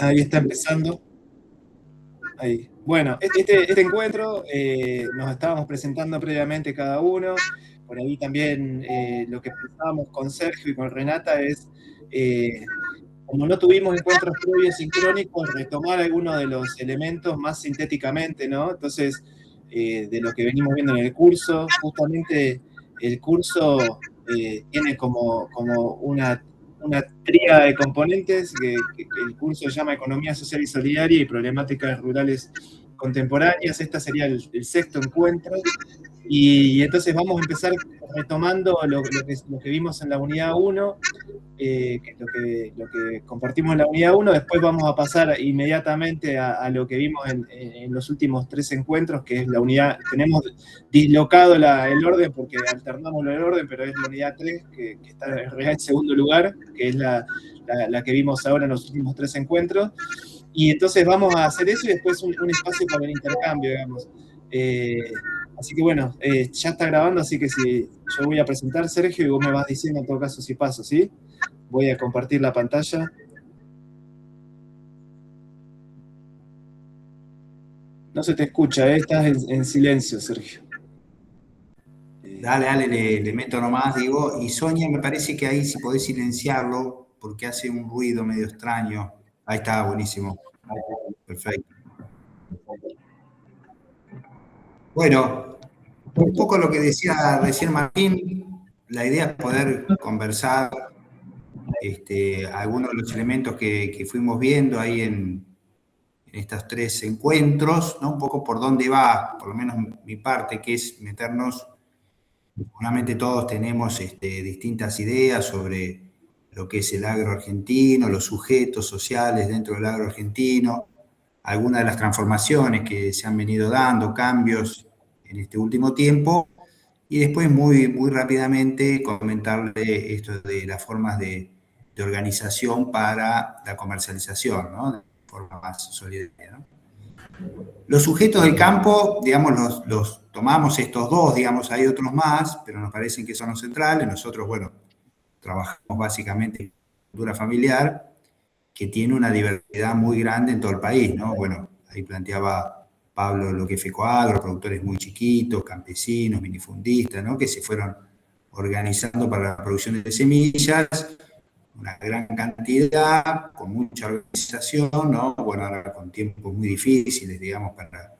Ahí está empezando. Ahí. Bueno, este encuentro nos estábamos presentando previamente cada uno. Por ahí también lo que pensábamos con Sergio y con Renata es, como no tuvimos encuentros previos sincrónicos, retomar algunos de los elementos más sintéticamente, ¿no? Entonces, de lo que venimos viendo en el curso, justamente el curso tiene como una tríada de componentes que el curso llama Economía Social y Solidaria y Problemáticas Rurales Contemporáneas. Este sería el sexto encuentro. Y entonces vamos a empezar retomando lo que vimos en la unidad 1, lo que compartimos en la unidad 1. Después vamos a pasar inmediatamente a lo que vimos en los últimos 3 encuentros, que es la unidad. Tenemos dislocado el orden porque alternamos el orden, pero es la unidad 3 que está en realidad en segundo lugar, que es la que vimos ahora en los últimos 3 encuentros. Y entonces vamos a hacer eso y después un espacio para el intercambio, digamos. Así que bueno, ya está grabando, así que si yo voy a presentar, Sergio, y vos me vas diciendo en todo caso si paso, ¿sí? Voy a compartir la pantalla. No se te escucha, estás en silencio, Sergio. Dale, le meto nomás, digo. Y Sonia, me parece que ahí si podés silenciarlo, porque hace un ruido medio extraño. Ahí está, buenísimo. Perfecto. Bueno, un poco lo que decía recién Martín, la idea es poder conversar algunos de los elementos que fuimos viendo ahí en estos 3 encuentros, ¿no? Un poco por dónde va, por lo menos mi parte, que es meternos. Seguramente todos tenemos distintas ideas sobre lo que es el agro argentino, los sujetos sociales dentro del agro argentino, algunas de las transformaciones que se han venido dando, cambios en este último tiempo, y después muy, muy rápidamente comentarle esto de las formas de organización para la comercialización, ¿no? De forma más solidaria, ¿no? Los sujetos del campo, digamos, los tomamos estos dos, digamos, hay otros más, pero nos parecen que son los centrales. Nosotros, bueno, trabajamos básicamente en agricultura familiar, que tiene una diversidad muy grande en todo el país, ¿no? Bueno, ahí planteaba Pablo lo que es Fecoagro, productores muy chiquitos, campesinos, minifundistas, ¿no? Que se fueron organizando para la producción de semillas, una gran cantidad, con mucha organización, ¿no? Bueno, ahora con tiempos muy difíciles, digamos, para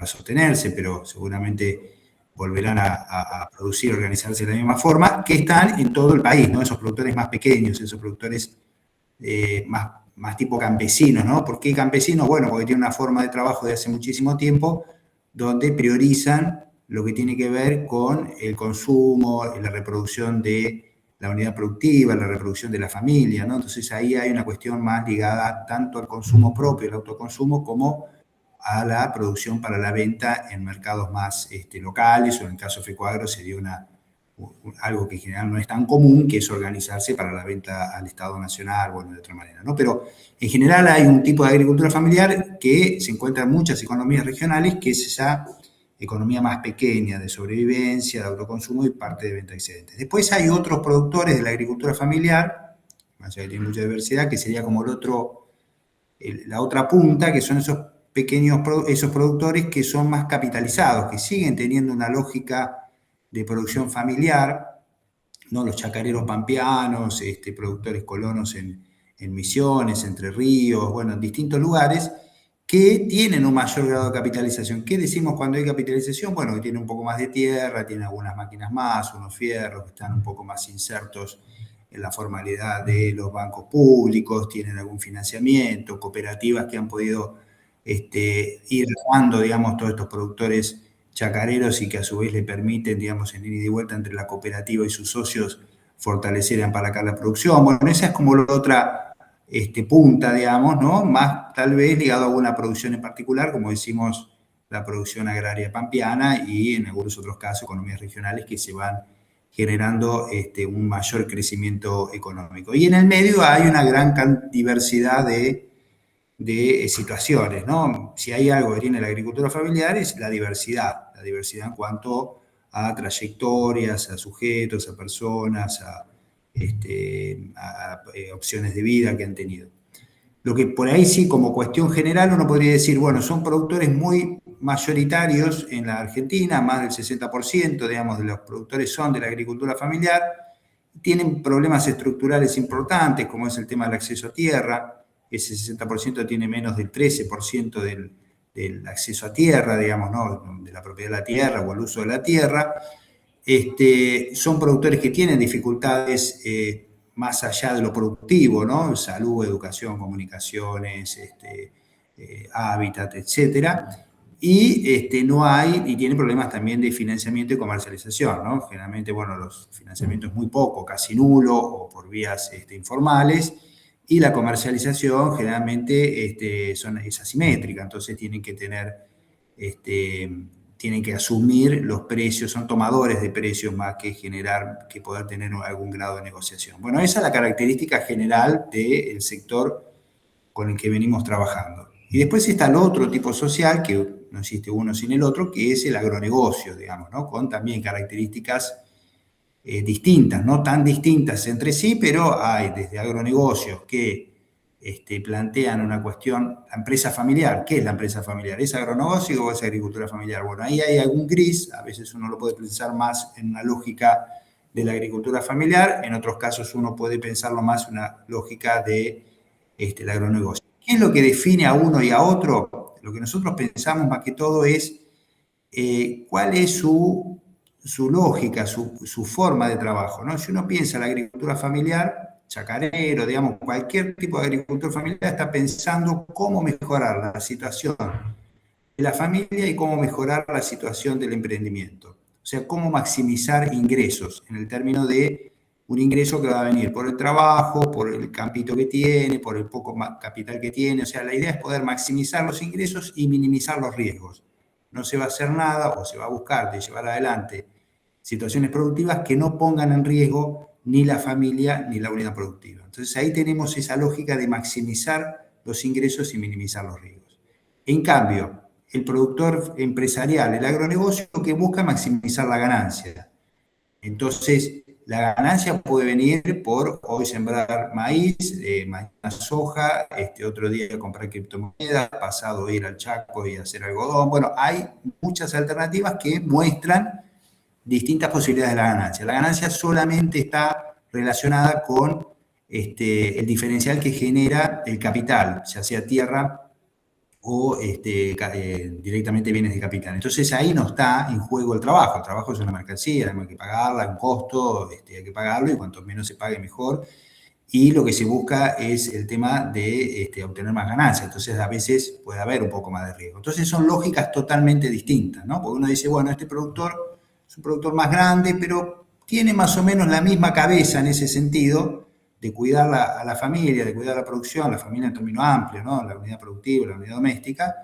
sostenerse, pero seguramente volverán a producir, organizarse de la misma forma, que están en todo el país, ¿no? Esos productores más pequeños, esos productores más tipo campesinos, ¿no? ¿Por qué campesinos? Bueno, porque tienen una forma de trabajo de hace muchísimo tiempo, donde priorizan lo que tiene que ver con el consumo, la reproducción de la unidad productiva, la reproducción de la familia, ¿no? Entonces ahí hay una cuestión más ligada tanto al consumo propio, el autoconsumo, como a la producción para la venta en mercados más locales, o en el caso de Fecoagro sería algo que en general no es tan común, que es organizarse para la venta al Estado Nacional, bueno, de otra manera, ¿no? Pero en general hay un tipo de agricultura familiar que se encuentra en muchas economías regionales, que es esa economía más pequeña de sobrevivencia, de autoconsumo y parte de venta excedente. Después hay otros productores de la agricultura familiar, más allá que tiene mucha diversidad, que sería como la otra punta, que son esos pequeños, esos productores que son más capitalizados, que siguen teniendo una lógica de producción familiar, ¿no? Los chacareros pampeanos, productores colonos en Misiones, Entre Ríos, bueno, en distintos lugares, que tienen un mayor grado de capitalización. ¿Qué decimos cuando hay capitalización? Bueno, que tienen un poco más de tierra, tienen algunas máquinas más, unos fierros que están un poco más insertos en la formalidad de los bancos públicos, tienen algún financiamiento, cooperativas que han podido ir dando, digamos, todos estos productores chacareros y que a su vez le permiten, digamos, en ida y vuelta entre la cooperativa y sus socios fortalecer y apalacar la producción. Bueno, esa es como la otra punta, digamos, ¿no? Más tal vez ligado a alguna producción en particular, como decimos, la producción agraria pampeana y en algunos otros casos economías regionales que se van generando un mayor crecimiento económico. Y en el medio hay una gran diversidad de situaciones, ¿no? Si hay algo que tiene la agricultura familiar es la diversidad en cuanto a trayectorias, a sujetos, a personas, a opciones de vida que han tenido. Lo que por ahí sí, como cuestión general, uno podría decir, bueno, son productores muy mayoritarios en la Argentina, más del 60%, digamos, de los productores son de la agricultura familiar, tienen problemas estructurales importantes, como es el tema del acceso a tierra. Ese 60% tiene menos del 13% del acceso a tierra, digamos, ¿no? De la propiedad de la tierra o el uso de la tierra. Son productores que tienen dificultades más allá de lo productivo, ¿no? Salud, educación, comunicaciones, hábitat, etcétera. Y tienen problemas también de financiamiento y comercialización, ¿no? Generalmente, bueno, los financiamientos muy poco, casi nulo, o por vías informales, y la comercialización generalmente es asimétrica, entonces tienen que asumir los precios, son tomadores de precios más que que poder tener algún grado de negociación. Bueno, esa es la característica general del sector con el que venimos trabajando. Y después está el otro tipo social, que no existe uno sin el otro, que es el agronegocio, digamos, ¿no? Con también características distintas, no tan distintas entre sí, pero hay desde agronegocios que plantean una cuestión, la empresa familiar. ¿Qué es la empresa familiar? ¿Es agronegocio o es agricultura familiar? Bueno, ahí hay algún gris, a veces uno lo puede pensar más en una lógica de la agricultura familiar, en otros casos uno puede pensarlo más en una lógica de el agronegocio. ¿Qué es lo que define a uno y a otro? Lo que nosotros pensamos más que todo es cuál es su lógica, su forma de trabajo, ¿no? Si uno piensa en la agricultura familiar, chacarero, digamos, cualquier tipo de agricultura familiar está pensando cómo mejorar la situación de la familia y cómo mejorar la situación del emprendimiento. O sea, cómo maximizar ingresos, en el término de un ingreso que va a venir por el trabajo, por el campito que tiene, por el poco capital que tiene. O sea, la idea es poder maximizar los ingresos y minimizar los riesgos. No se va a hacer nada o se va a buscar de llevar adelante situaciones productivas que no pongan en riesgo ni la familia ni la unidad productiva. Entonces ahí tenemos esa lógica de maximizar los ingresos y minimizar los riesgos. En cambio, el productor empresarial, el agronegocio, lo que busca es maximizar la ganancia. Entonces, la ganancia puede venir por hoy sembrar maíz, mañana soja, otro día comprar criptomonedas, pasado ir al Chaco y hacer algodón. Bueno, hay muchas alternativas que muestran distintas posibilidades de la ganancia. La ganancia solamente está relacionada con el diferencial que genera el capital, ya sea tierra o directamente bienes de capital. Entonces ahí no está en juego el trabajo es una mercancía, hay que pagarla, un costo, hay que pagarlo y cuanto menos se pague mejor. Y lo que se busca es el tema de obtener más ganancias, entonces a veces puede haber un poco más de riesgo. Entonces son lógicas totalmente distintas, ¿no? Porque uno dice, bueno, este productor es un productor más grande, pero tiene más o menos la misma cabeza en ese sentido, de cuidar a la familia, de cuidar la producción, la familia en términos amplios, ¿no? La unidad productiva, la unidad doméstica,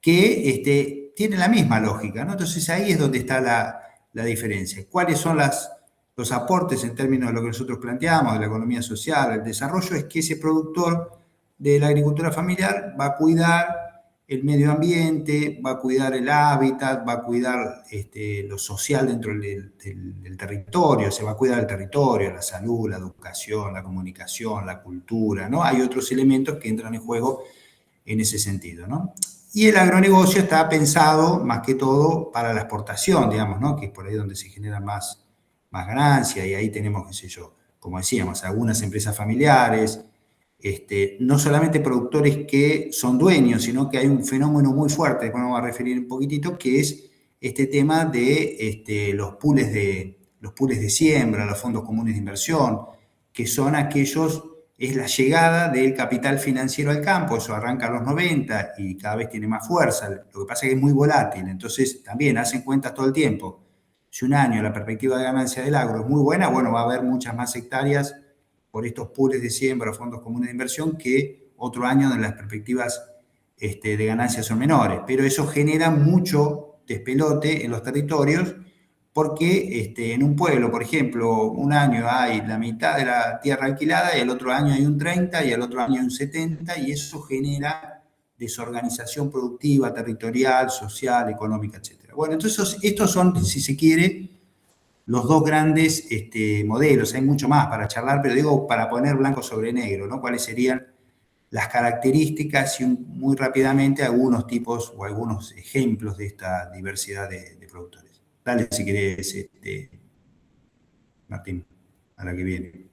que tiene la misma lógica, ¿no? Entonces ahí es donde está la diferencia. ¿Cuáles son los aportes en términos de lo que nosotros planteamos, de la economía social, el desarrollo? Es que ese productor de la agricultura familiar va a cuidar el medio ambiente, va a cuidar el hábitat, va a cuidar lo social dentro del territorio, se va a cuidar el territorio, la salud, la educación, la comunicación, la cultura, ¿no? Hay otros elementos que entran en juego en ese sentido, ¿no? Y el agronegocio está pensado más que todo para la exportación, digamos, ¿no? Que es por ahí donde se genera más ganancia, y ahí tenemos, qué sé yo, como decíamos, algunas empresas familiares, no solamente productores que son dueños, sino que hay un fenómeno muy fuerte, después vamos a referir un poquitito, que es este tema de los pools de siembra, los fondos comunes de inversión, que son aquellos, es la llegada del capital financiero al campo. Eso arranca a los 90 y cada vez tiene más fuerza. Lo que pasa es que es muy volátil, entonces también hacen cuentas todo el tiempo. Si un año la perspectiva de ganancia del agro es muy buena, bueno, va a haber muchas más hectáreas por estos pools de siembra o fondos comunes de inversión que otro año donde las perspectivas de ganancia son menores. Pero eso genera mucho despelote en los territorios porque en un pueblo, por ejemplo, un año hay la mitad de la tierra alquilada y el otro año hay un 30 y el otro año hay un 70, y eso genera desorganización productiva, territorial, social, económica, etc. Bueno, entonces estos son, si se quiere, los dos grandes modelos. Hay mucho más para charlar, pero digo, para poner blanco sobre negro, ¿no? ¿Cuáles serían las características y muy rápidamente algunos tipos o algunos ejemplos de esta diversidad de productores. Dale si querés, Martín, a la que viene.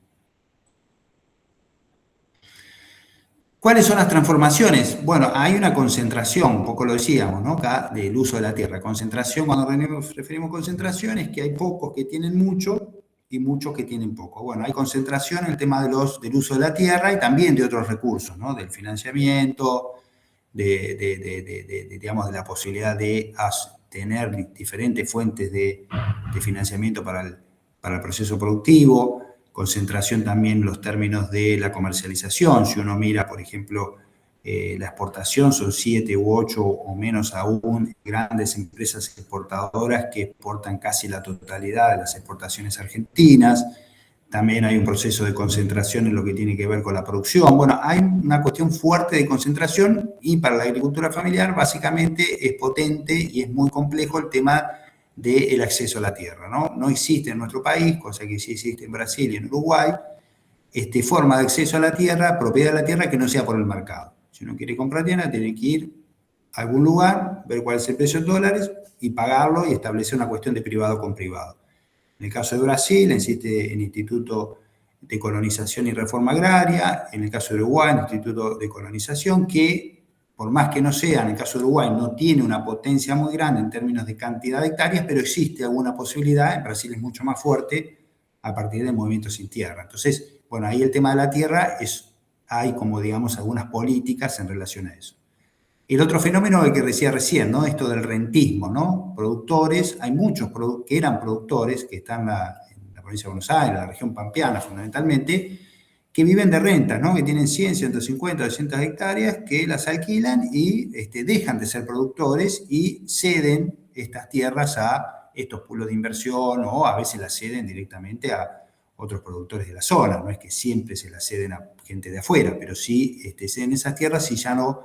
¿Cuáles son las transformaciones? Bueno, hay una concentración, un poco lo decíamos, ¿no? Acá, del uso de la tierra. Concentración, cuando referimos a concentración, es que hay pocos que tienen mucho y muchos que tienen poco. Bueno, hay concentración en el tema del uso de la tierra y también de otros recursos, ¿no? Del financiamiento, digamos, de la posibilidad de tener diferentes fuentes de financiamiento para el proceso productivo. Concentración también en los términos de la comercialización. Si uno mira, por ejemplo, la exportación, son 7 u 8 o menos aún grandes empresas exportadoras que exportan casi la totalidad de las exportaciones argentinas. También hay un proceso de concentración en lo que tiene que ver con la producción. Bueno, hay una cuestión fuerte de concentración y para la agricultura familiar básicamente es potente y es muy complejo el tema del acceso a la tierra, ¿no? No existe en nuestro país, cosa que sí existe en Brasil y en Uruguay, forma de acceso a la tierra, propiedad de la tierra que no sea por el mercado. Si uno quiere comprar tierra, tiene que ir a algún lugar, ver cuál es el precio en dólares y pagarlo y establecer una cuestión de privado con privado. En el caso de Brasil, existe el Instituto de Colonización y Reforma Agraria, en el caso de Uruguay, el Instituto de Colonización, que por más que no sea, en el caso de Uruguay, no tiene una potencia muy grande en términos de cantidad de hectáreas, pero existe alguna posibilidad, en Brasil es mucho más fuerte, a partir del movimiento sin tierra. Entonces, bueno, ahí el tema de la tierra hay como, digamos, algunas políticas en relación a eso. El otro fenómeno que decía recién, ¿no? Esto del rentismo, ¿no? Productores, hay muchos que eran productores, que están en la provincia de Buenos Aires, en la región pampeana fundamentalmente, que viven de rentas, ¿no? Que tienen 100, 150, 200 hectáreas, que las alquilan y dejan de ser productores y ceden estas tierras a estos pools de inversión o a veces las ceden directamente a otros productores de la zona. No es que siempre se las ceden a gente de afuera, pero sí ceden esas tierras y ya no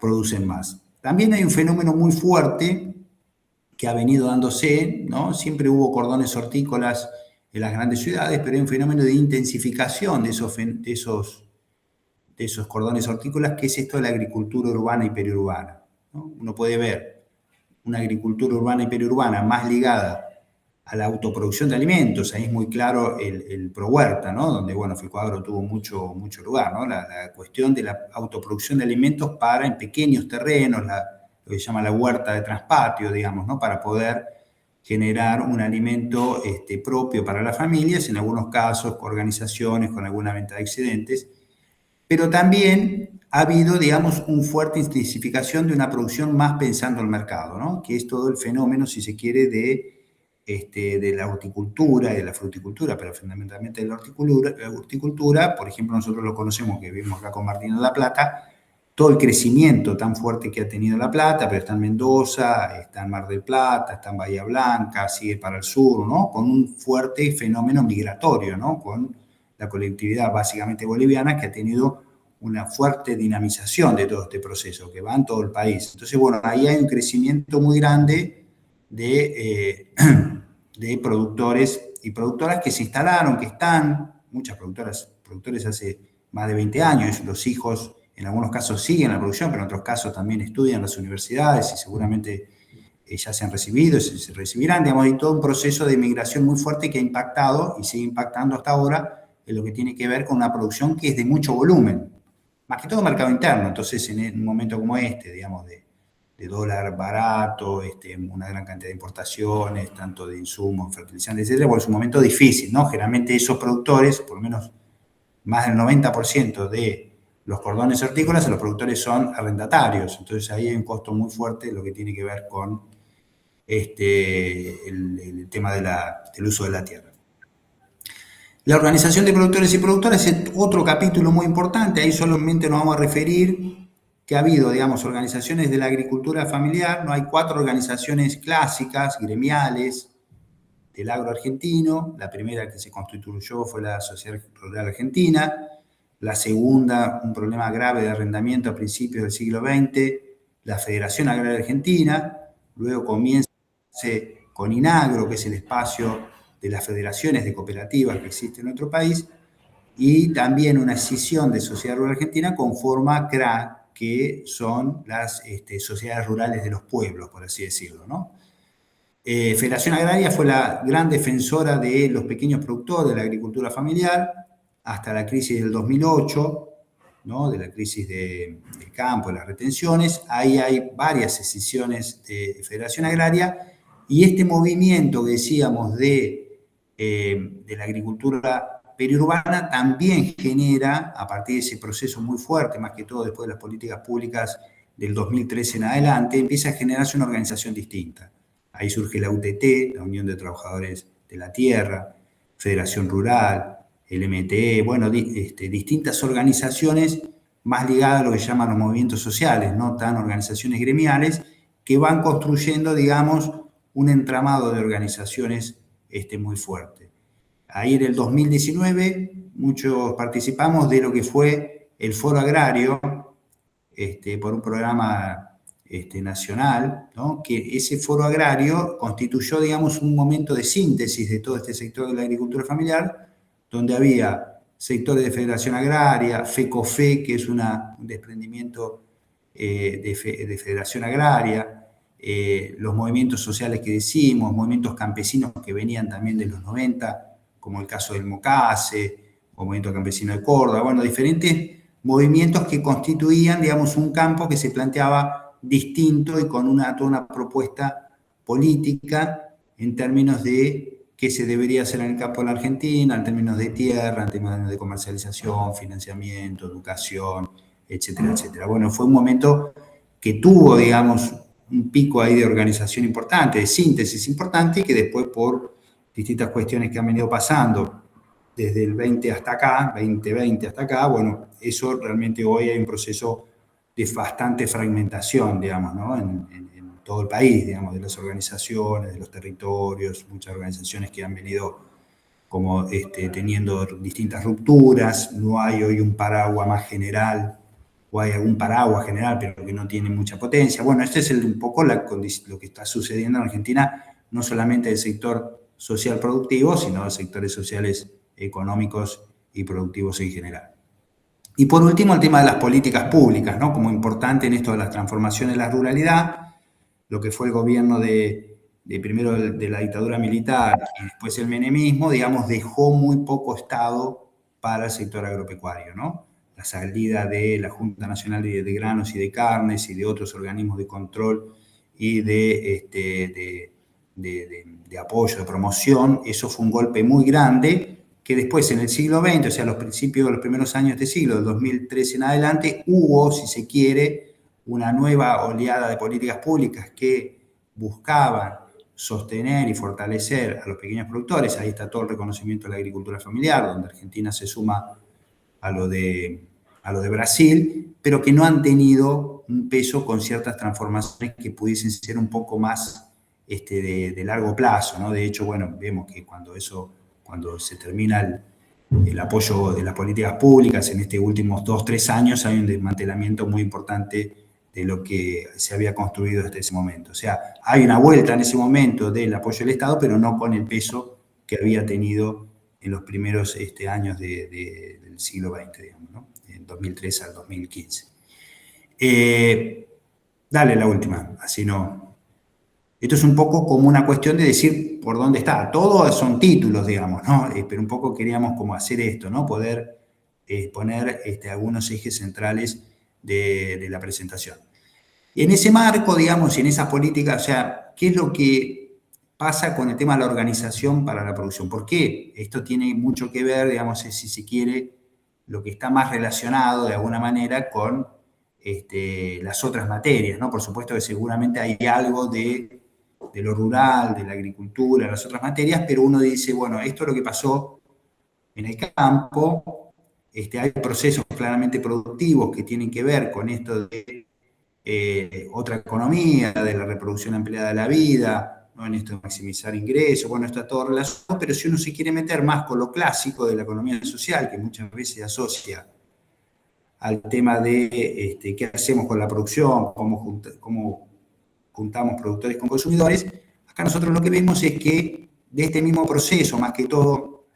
producen más. También hay un fenómeno muy fuerte que ha venido dándose, ¿no? Siempre hubo cordones hortícolas en las grandes ciudades, pero hay un fenómeno de intensificación de esos cordones hortícolas, que es esto de la agricultura urbana y periurbana, ¿no? Uno puede ver una agricultura urbana y periurbana más ligada a la autoproducción de alimentos. Ahí es muy claro el ProHuerta, ¿no? Donde, bueno, Fecoagro tuvo mucho lugar, ¿no? La cuestión de la autoproducción de alimentos en pequeños terrenos, lo que se llama la huerta de traspatio, digamos, ¿no? Para poder generar un alimento propio para las familias, en algunos casos con organizaciones, con alguna venta de excedentes, pero también ha habido, digamos, una fuerte intensificación de una producción más pensando el mercado, ¿no? Que es todo el fenómeno, si se quiere, de la horticultura y de la fruticultura, pero fundamentalmente de la horticultura. Por ejemplo, nosotros lo conocemos, que vivimos acá con Martín de La Plata, todo el crecimiento tan fuerte que ha tenido La Plata, pero está en Mendoza, está en Mar del Plata, está en Bahía Blanca, sigue para el sur, ¿no? Con un fuerte fenómeno migratorio, ¿no? Con la colectividad básicamente boliviana, que ha tenido una fuerte dinamización de todo este proceso, que va en todo el país. Entonces, bueno, ahí hay un crecimiento muy grande de productores y productoras que se instalaron, que están, muchas productores hace más de 20 años, los hijos en algunos casos siguen la producción, pero en otros casos también estudian en las universidades y seguramente ya se han recibido y se recibirán. Digamos, hay todo un proceso de migración muy fuerte que ha impactado y sigue impactando hasta ahora en lo que tiene que ver con una producción que es de mucho volumen, más que todo mercado interno. Entonces, en un momento como digamos, de dólar barato, una gran cantidad de importaciones, tanto de insumos, fertilizantes, etcétera, pues es un momento difícil, ¿no? Generalmente esos productores, por lo menos más del 90% de los cordones hortícolas, los productores son arrendatarios. Entonces ahí hay un costo muy fuerte lo que tiene que ver con el tema del uso de la tierra. La organización de productores y productoras es otro capítulo muy importante. Ahí solamente nos vamos a referir que ha habido, digamos, organizaciones de la agricultura familiar. No hay 4 organizaciones clásicas, gremiales, del agro argentino. La primera que se constituyó fue la Sociedad Rural Argentina. La segunda, un problema grave de arrendamiento a principios del siglo XX, la Federación Agraria Argentina. Luego comienza con INAGRO, que es el espacio de las federaciones de cooperativas que existe en nuestro país. y también una escisión de Sociedad Rural Argentina conforma CRA, que son las sociedades rurales de los pueblos, por así decirlo, ¿no? Federación Agraria fue la gran defensora de los pequeños productores, de la agricultura familiar, hasta la crisis del 2008, ¿no? De la crisis del campo, de las retenciones. Ahí hay varias escisiones de Federación Agraria, y este movimiento que decíamos de la agricultura periurbana también genera, a partir de ese proceso muy fuerte, más que todo después de las políticas públicas del 2013 en adelante, empieza a generarse una organización distinta. Ahí surge la UTT, la Unión de Trabajadores de la Tierra, Federación Rural, el MTE, bueno, distintas organizaciones más ligadas a lo que llaman los movimientos sociales, no tan organizaciones gremiales, que van construyendo, digamos, un entramado de organizaciones muy fuerte. Ahí en el 2019 muchos participamos de lo que fue el Foro Agrario, por un programa nacional, ¿no? Que ese Foro Agrario constituyó, digamos, un momento de síntesis de todo este sector de la agricultura familiar, donde había sectores de Federación Agraria, FECOFE, que es un desprendimiento de Federación Agraria, los movimientos sociales que decimos, movimientos campesinos que venían también de los 90, como el caso del MOCASE, o Movimiento Campesino de Córdoba, bueno, diferentes movimientos que constituían, digamos, un campo que se planteaba distinto y con toda una propuesta política en términos de qué se debería hacer en el campo de la Argentina, en términos de tierra, en términos de comercialización, financiamiento, educación, etcétera, etcétera. Bueno, fue un momento que tuvo, digamos, un pico ahí de organización importante, de síntesis importante, y que después, por distintas cuestiones que han venido pasando desde el 2020 hasta acá, bueno, eso realmente hoy hay un proceso de bastante fragmentación, digamos, ¿no? En todo el país, digamos, de las organizaciones, de los territorios, muchas organizaciones que han venido como teniendo distintas rupturas, no hay hoy un paraguas más general, o hay algún paraguas general, pero que no tiene mucha potencia. Bueno, este es un poco lo que está sucediendo en Argentina, no solamente del sector social productivo, sino de sectores sociales económicos y productivos en general. Y por último, el tema de las políticas públicas, ¿no? Como importante en esto de las transformaciones de la ruralidad, lo que fue el gobierno primero de la dictadura militar y después el menemismo, digamos, dejó muy poco Estado para el sector agropecuario, ¿no? La salida de la Junta Nacional de Granos y de Carnes y de otros organismos de control y de apoyo, de promoción, eso fue un golpe muy grande, que después en el siglo XX, o sea, los primeros años de este siglo, del 2013 en adelante, hubo, si se quiere, una nueva oleada de políticas públicas que buscaban sostener y fortalecer a los pequeños productores. Ahí está todo el reconocimiento de la agricultura familiar, donde Argentina se suma a lo de Brasil, pero que no han tenido un peso con ciertas transformaciones que pudiesen ser un poco más de largo plazo, ¿no? De hecho, bueno, vemos que cuando se termina el apoyo de las políticas públicas en estos últimos 2-3 años, hay un desmantelamiento muy importante de lo que se había construido desde ese momento. O sea, hay una vuelta en ese momento del apoyo del Estado, pero no con el peso que había tenido en los primeros años del siglo XX, digamos, ¿no? En 2003 al 2015. Dale la última, así no. Esto es un poco como una cuestión de decir por dónde está. Todos son títulos, digamos, ¿no? Pero un poco queríamos como hacer esto, ¿no? Poder poner algunos ejes centrales de la presentación. Y en ese marco, digamos, y en esa política, o sea, ¿qué es lo que pasa con el tema de la organización para la producción? ¿Por qué? Esto tiene mucho que ver, digamos, si se quiere, lo que está más relacionado de alguna manera con las otras materias, ¿no? Por supuesto que seguramente hay algo de lo rural, de la agricultura, las otras materias, pero uno dice, bueno, esto es lo que pasó en el campo, hay procesos claramente productivos que tienen que ver con esto de otra economía, de la reproducción ampliada de la vida, ¿no? En esto de maximizar ingresos, bueno, está todo relacionado, pero si uno se quiere meter más con lo clásico de la economía social, que muchas veces se asocia al tema de qué hacemos con la producción, cómo juntamos productores con consumidores, acá nosotros lo que vemos es que de este mismo proceso, más que todo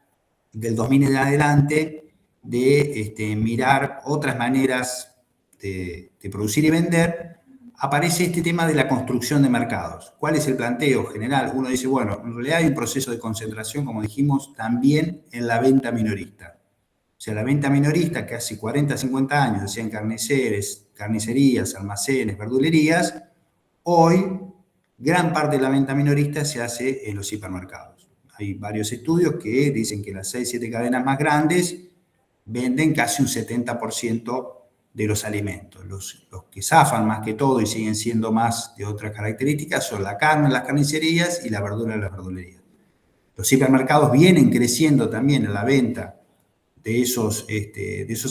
del 2000 en adelante, de mirar otras maneras de producir y vender, aparece este tema de la construcción de mercados. ¿Cuál es el planteo general? Uno dice, bueno, en realidad hay un proceso de concentración, como dijimos, también en la venta minorista. O sea, la venta minorista que hace 40, 50 años hacían carnicerías, almacenes, verdulerías, hoy gran parte de la venta minorista se hace en los hipermercados. Hay varios estudios que dicen que las 6, 7 cadenas más grandes venden casi un 70% de los alimentos. Los que zafan más que todo y siguen siendo más de otras características son la carne en las carnicerías y la verdura en las verdulerías. Los hipermercados vienen creciendo también en la venta de esos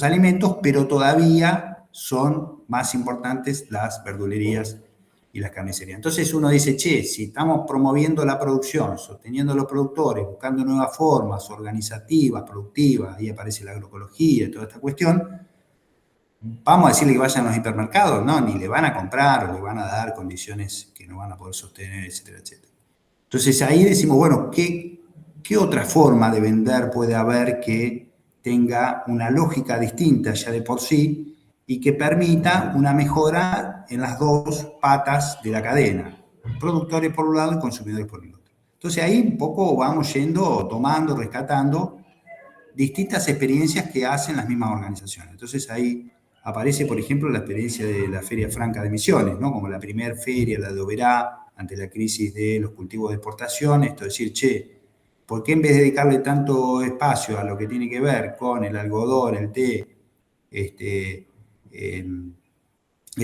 alimentos, pero todavía son más importantes las verdulerías y las carnicerías. Entonces uno dice, che, si estamos promoviendo la producción, sosteniendo a los productores, buscando nuevas formas organizativas, productivas, ahí aparece la agroecología y toda esta cuestión, vamos a decirle que vayan a los hipermercados, no, ni le van a comprar o le van a dar condiciones que no van a poder sostener, etcétera, etcétera. Entonces ahí decimos, bueno, ¿qué otra forma de vender puede haber que tenga una lógica distinta ya de por sí y que permita una mejora en las dos patas de la cadena, productores por un lado y consumidores por el otro? Entonces ahí un poco vamos yendo, tomando, rescatando distintas experiencias que hacen las mismas organizaciones. Entonces ahí aparece, por ejemplo, la experiencia de la Feria Franca de Misiones, ¿no? Como la primera feria, la de Oberá, ante la crisis de los cultivos de exportación, esto es decir, che, ¿por qué en vez de dedicarle tanto espacio a lo que tiene que ver con el algodón, el té, el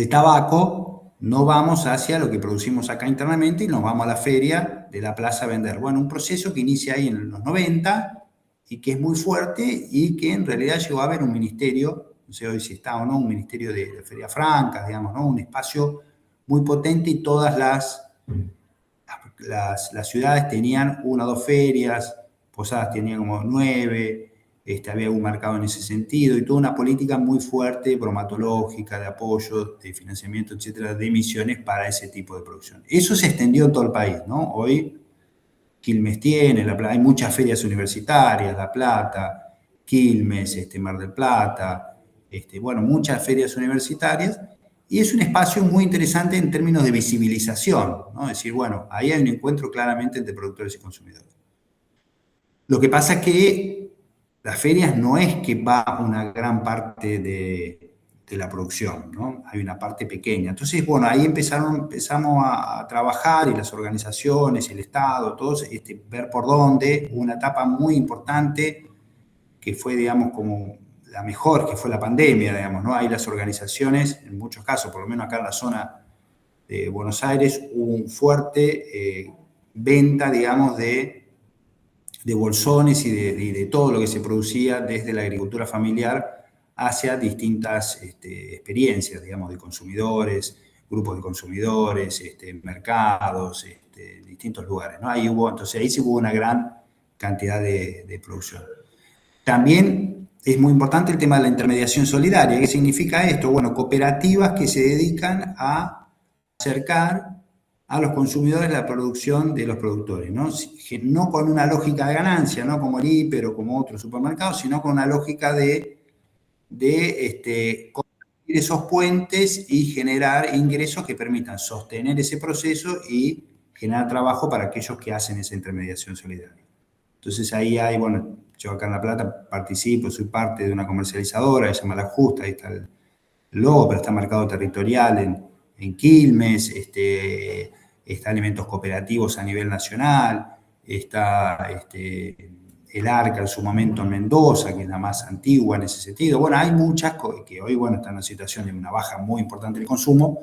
tabaco, no vamos hacia lo que producimos acá internamente y nos vamos a la feria de la plaza a vender? Bueno, un proceso que inicia ahí en los 90 y que es muy fuerte y que en realidad llegó a haber un ministerio, no sé hoy si está o no, un ministerio de ferias francas, digamos, ¿no? Un espacio muy potente y todas las ciudades tenían 1 o 2 ferias, Posadas tenía como 9, había un mercado en ese sentido y toda una política muy fuerte, bromatológica, de apoyo, de financiamiento, etcétera, de emisiones para ese tipo de producción. Eso se extendió en todo el país, ¿no? Hoy Quilmes tiene, hay muchas ferias universitarias, La Plata, Quilmes, Mar del Plata, bueno, muchas ferias universitarias, y es un espacio muy interesante en términos de visibilización, ¿no? Es decir, bueno, ahí hay un encuentro claramente entre productores y consumidores. Lo que pasa es que las ferias no es que va una gran parte de la producción, ¿no? Hay una parte pequeña. Entonces, bueno, ahí empezamos a trabajar y las organizaciones, el Estado, todos, ver por dónde. Una etapa muy importante que fue, digamos, como la mejor, que fue la pandemia, digamos, ¿no? Ahí las organizaciones, en muchos casos, por lo menos acá en la zona de Buenos Aires, hubo un fuerte venta, digamos, de bolsones y de todo lo que se producía desde la agricultura familiar hacia distintas experiencias, digamos, de consumidores, grupos de consumidores, mercados, distintos lugares, ¿no? Entonces ahí sí hubo una gran cantidad de producción. También es muy importante el tema de la intermediación solidaria. ¿Qué significa esto? Bueno, cooperativas que se dedican a acercar a los consumidores la producción de los productores, ¿no? No con una lógica de ganancia, no como el hiper o como otros supermercados, sino con una lógica de construir esos puentes y generar ingresos que permitan sostener ese proceso y generar trabajo para aquellos que hacen esa intermediación solidaria. Entonces ahí hay, bueno, yo acá en La Plata participo, soy parte de una comercializadora, se llama La Justa, ahí está el logo, pero está marcado territorial en Quilmes, está Alimentos Cooperativos a nivel nacional, está el ARCA en su momento en Mendoza, que es la más antigua en ese sentido. Bueno, hay muchas que hoy, bueno, están en una situación de una baja muy importante del consumo.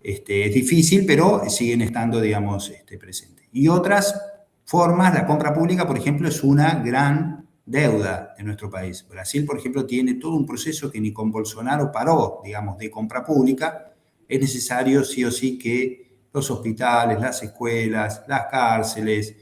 Es difícil, pero siguen estando, digamos, presentes. Y otras formas, la compra pública, por ejemplo, es una gran deuda de nuestro país. Brasil, por ejemplo, tiene todo un proceso que ni con Bolsonaro paró, digamos, de compra pública. Es necesario, sí o sí, que los hospitales, las escuelas, las cárceles,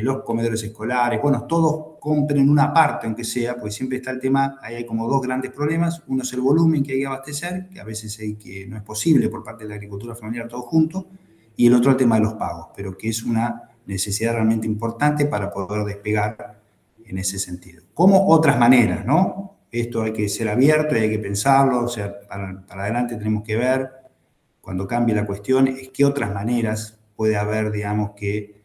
los comedores escolares, bueno, todos compren una parte, aunque sea, porque siempre está el tema, ahí hay como 2 grandes problemas. Uno es el volumen que hay que abastecer, que a veces que no es posible por parte de la agricultura familiar todo junto, y el otro el tema de los pagos, pero que es una necesidad realmente importante para poder despegar en ese sentido. Como otras maneras, ¿no? Esto hay que ser abierto y hay que pensarlo, o sea, para adelante tenemos que ver, cuando cambie la cuestión, es qué otras maneras puede haber, digamos, que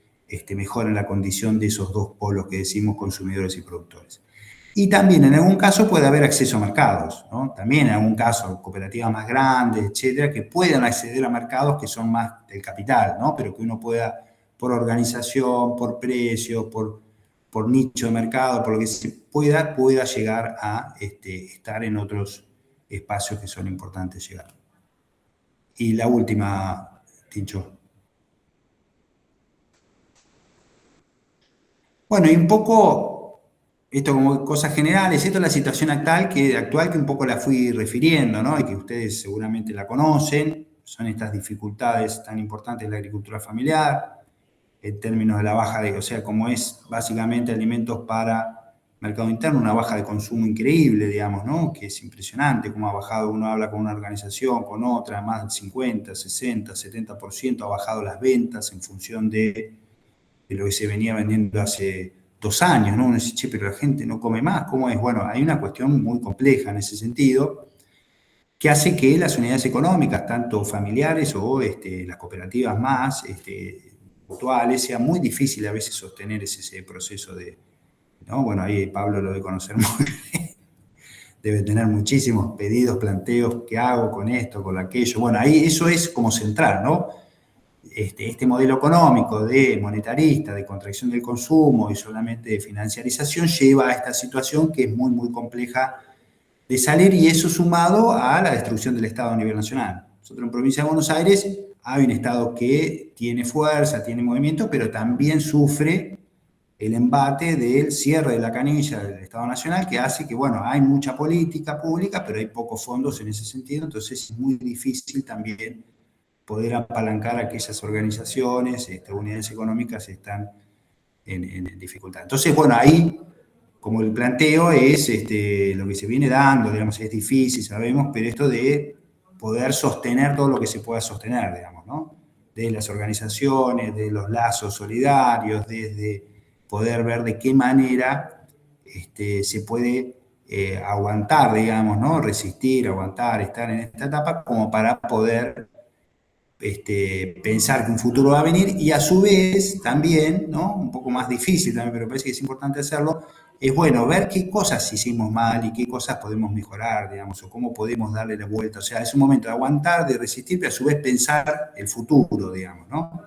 mejoren la condición de esos dos polos que decimos, consumidores y productores. Y también en algún caso puede haber acceso a mercados, ¿no? También en algún caso cooperativas más grandes, etcétera, que puedan acceder a mercados que son más del capital, ¿no? Pero que uno pueda, por organización, por precio, por nicho de mercado, por lo que se pueda llegar a estar en otros espacios que son importantes llegar. Y la última, Tincho. Bueno, y un poco, esto como cosas generales, esto es la situación actual que un poco la fui refiriendo, ¿no? Y que ustedes seguramente la conocen, son estas dificultades tan importantes en la agricultura familiar, en términos de la baja de, o sea, como es básicamente alimentos para mercado interno, una baja de consumo increíble, digamos, ¿no? Que es impresionante cómo ha bajado, uno habla con una organización, con otra, más del 50, 60, 70% ha bajado las ventas en función de lo que se venía vendiendo hace 2 años, ¿no? Uno dice, che, pero la gente no come más, ¿cómo es? Bueno, hay una cuestión muy compleja en ese sentido, que hace que las unidades económicas, tanto familiares o las cooperativas más mutuales, sea muy difícil a veces sostener ese proceso de, ¿no? Bueno, ahí Pablo lo debe conocer muy bien, debe tener muchísimos pedidos, planteos, ¿qué hago con esto, con aquello? Bueno, ahí eso es como central, ¿no? Este modelo económico de monetarista, de contracción del consumo y solamente de financiarización lleva a esta situación que es muy, muy compleja de salir, y eso sumado a la destrucción del Estado a nivel nacional. Nosotros en Provincia de Buenos Aires hay un Estado que tiene fuerza, tiene movimiento, pero también sufre el embate del cierre de la canilla del Estado Nacional, que hace que, bueno, hay mucha política pública, pero hay pocos fondos en ese sentido, entonces es muy difícil también poder apalancar a aquellas organizaciones, unidades económicas están en dificultad. Entonces, bueno, ahí, como el planteo es lo que se viene dando, digamos, es difícil, sabemos, pero esto de poder sostener todo lo que se pueda sostener, digamos, ¿no? De las organizaciones, de los lazos solidarios, desde poder ver de qué manera se puede aguantar, digamos, ¿no? Resistir, aguantar, estar en esta etapa como para poder pensar que un futuro va a venir, y a su vez también, ¿no? Un poco más difícil también, pero parece que es importante hacerlo, es bueno ver qué cosas hicimos mal y qué cosas podemos mejorar, digamos, o cómo podemos darle la vuelta. O sea, es un momento de aguantar, de resistir, pero a su vez pensar el futuro, digamos, ¿no?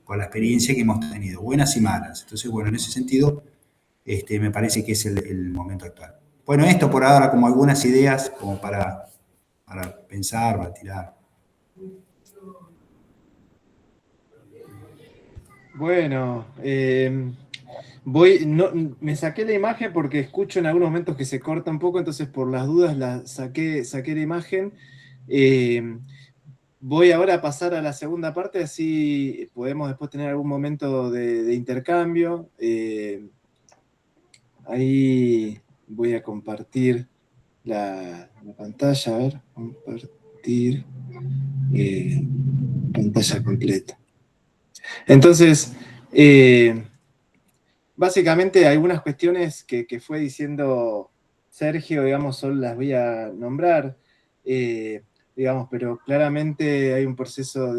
Con la experiencia que hemos tenido, buenas y malas. Entonces, bueno, en ese sentido, me parece que es el momento actual. Bueno, esto por ahora como algunas ideas como para pensar, para tirar. Bueno, me saqué la imagen porque escucho en algunos momentos que se corta un poco, entonces por las dudas saqué la imagen. Voy ahora a pasar a la segunda parte, así podemos después tener algún momento de intercambio. Ahí voy a compartir la pantalla, a ver, compartir pantalla completa. Entonces, básicamente algunas cuestiones que fue diciendo Sergio, digamos, solo las voy a nombrar, digamos, pero claramente hay un proceso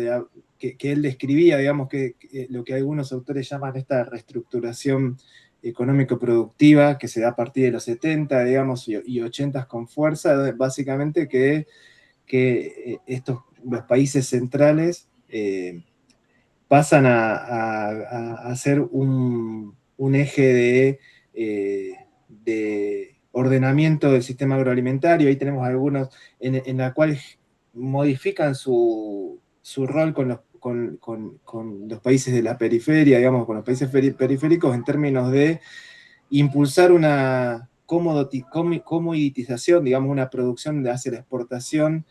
que él describía, digamos, que lo que algunos autores llaman esta reestructuración económico-productiva que se da a partir de los 70, digamos, y 80 con fuerza, básicamente que los países centrales pasan a ser un eje de ordenamiento del sistema agroalimentario. Ahí tenemos algunos en la cual modifican su rol con los países de la periferia, digamos, con los países periféricos en términos de impulsar una comoditización, digamos, una producción hacia la exportación.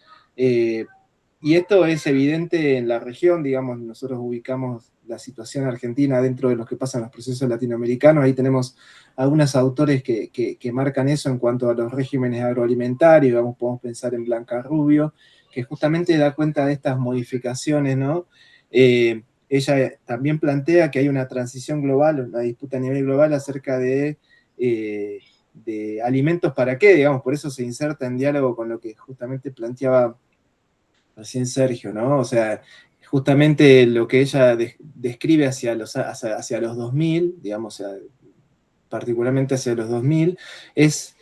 Y esto es evidente en la región, digamos, nosotros ubicamos la situación argentina dentro de los que pasan los procesos latinoamericanos. Ahí tenemos algunos autores que marcan eso en cuanto a los regímenes agroalimentarios, digamos, podemos pensar en Blanca Rubio, que justamente da cuenta de estas modificaciones, ¿no? Ella también plantea que hay una transición global, una disputa a nivel global acerca de de alimentos para qué, digamos, por eso se inserta en diálogo con lo que justamente planteaba recién Sergio, ¿no? O sea, justamente lo que ella describe hacia los 2000, digamos, o sea, particularmente hacia los 2000, es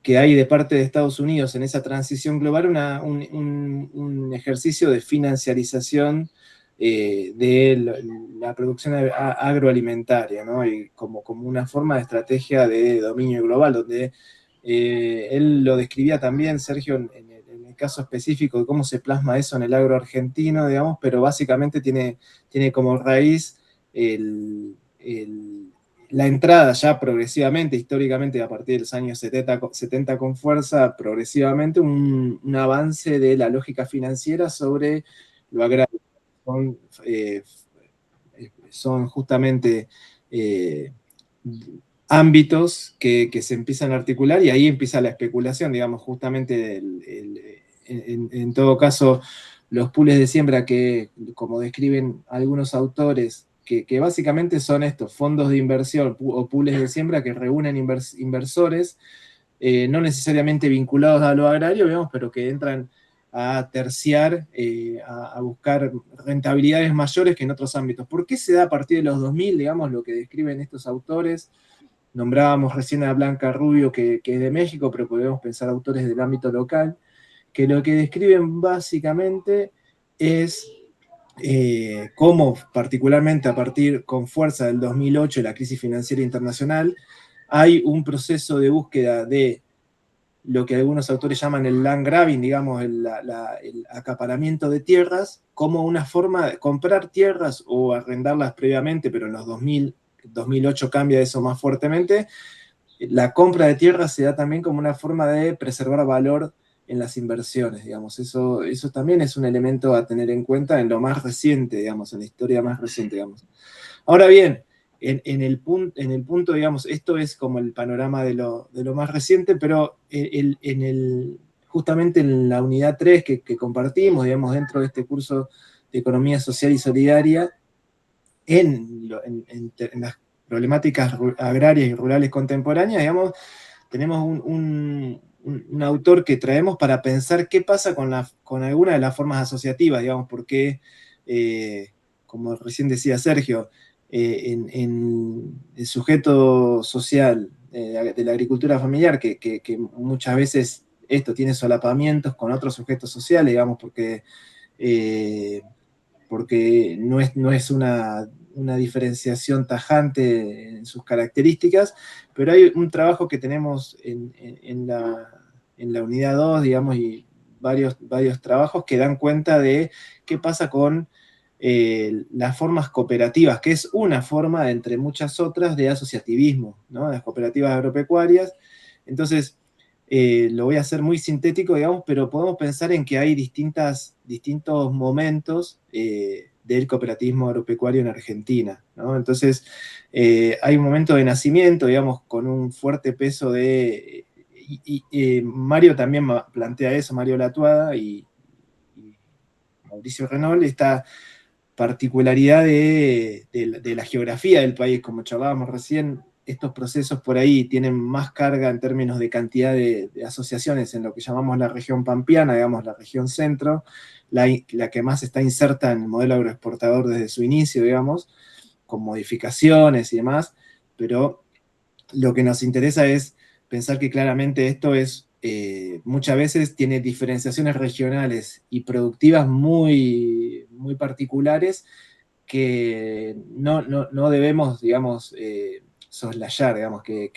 que hay de parte de Estados Unidos en esa transición global un ejercicio de financiarización de la producción agroalimentaria, ¿no? Y como una forma de estrategia de dominio global, donde él lo describía también, Sergio, en el caso específico de cómo se plasma eso en el agro argentino, digamos, pero básicamente tiene como raíz la entrada ya progresivamente, históricamente, a partir de los años 70 con fuerza, progresivamente, un avance de la lógica financiera sobre lo agrario. Son justamente ámbitos que se empiezan a articular y ahí empieza la especulación, digamos, justamente en todo caso, los pools de siembra que, como describen algunos autores, que básicamente son estos fondos de inversión o pools de siembra que reúnen inversores, no necesariamente vinculados a lo agrario, digamos, pero que entran a terciar, a buscar rentabilidades mayores que en otros ámbitos. ¿Por qué se da a partir de los 2000, digamos, lo que describen estos autores? Nombrábamos recién a Blanca Rubio, que es de México, pero podemos pensar autores del ámbito local, que lo que describen básicamente es cómo, particularmente a partir con fuerza del 2008, la crisis financiera internacional, hay un proceso de búsqueda de lo que algunos autores llaman el land grabbing, digamos, el acaparamiento de tierras, como una forma de comprar tierras o arrendarlas previamente, pero en los 2008 cambia eso más fuertemente. La compra de tierras se da también como una forma de preservar valor en las inversiones, digamos. Eso también es un elemento a tener en cuenta en lo más reciente, digamos, en la historia más reciente, digamos. Ahora bien, en el punto, digamos, esto es como el panorama de lo más reciente, pero justamente en la unidad 3 que compartimos, digamos, dentro de este curso de Economía Social y Solidaria, en las problemáticas agrarias y rurales contemporáneas, digamos, tenemos un autor que traemos para pensar qué pasa con alguna de las formas asociativas, digamos, porque, como recién decía Sergio, en el sujeto social de la agricultura familiar, que muchas veces esto tiene solapamientos con otros sujetos sociales, digamos, porque no es una diferenciación tajante en sus características, pero hay un trabajo que tenemos en la unidad 2, digamos, y varios trabajos que dan cuenta de qué pasa con las formas cooperativas, que es una forma, entre muchas otras, de asociativismo, ¿no? Las cooperativas agropecuarias. Entonces, lo voy a hacer muy sintético, digamos, pero podemos pensar en que hay distintos momentos del cooperativismo agropecuario en Argentina, ¿no? Entonces, hay un momento de nacimiento, digamos, con un fuerte peso de... Mario también plantea eso, Mario Latuada y Mauricio Renault, esta particularidad de la geografía del país, como charlábamos recién. Estos procesos por ahí tienen más carga en términos de cantidad de asociaciones en lo que llamamos la región pampeana, digamos la región centro, la que más está inserta en el modelo agroexportador desde su inicio, digamos, con modificaciones y demás, pero lo que nos interesa es pensar que claramente esto es, muchas veces tiene diferenciaciones regionales y productivas muy, muy particulares que no debemos, digamos, soslayar, digamos, que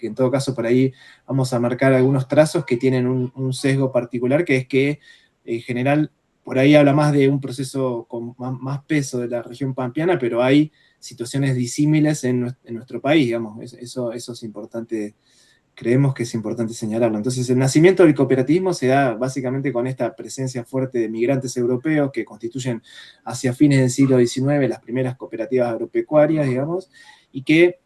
en todo caso por ahí vamos a marcar algunos trazos que tienen un sesgo particular, que es que en general por ahí habla más de un proceso con más peso de la región pampeana, pero hay situaciones disímiles en nuestro país, digamos, eso es importante, creemos que es importante señalarlo. Entonces, el nacimiento del cooperativismo se da básicamente con esta presencia fuerte de migrantes europeos que constituyen hacia fines del siglo XIX las primeras cooperativas agropecuarias, digamos, y que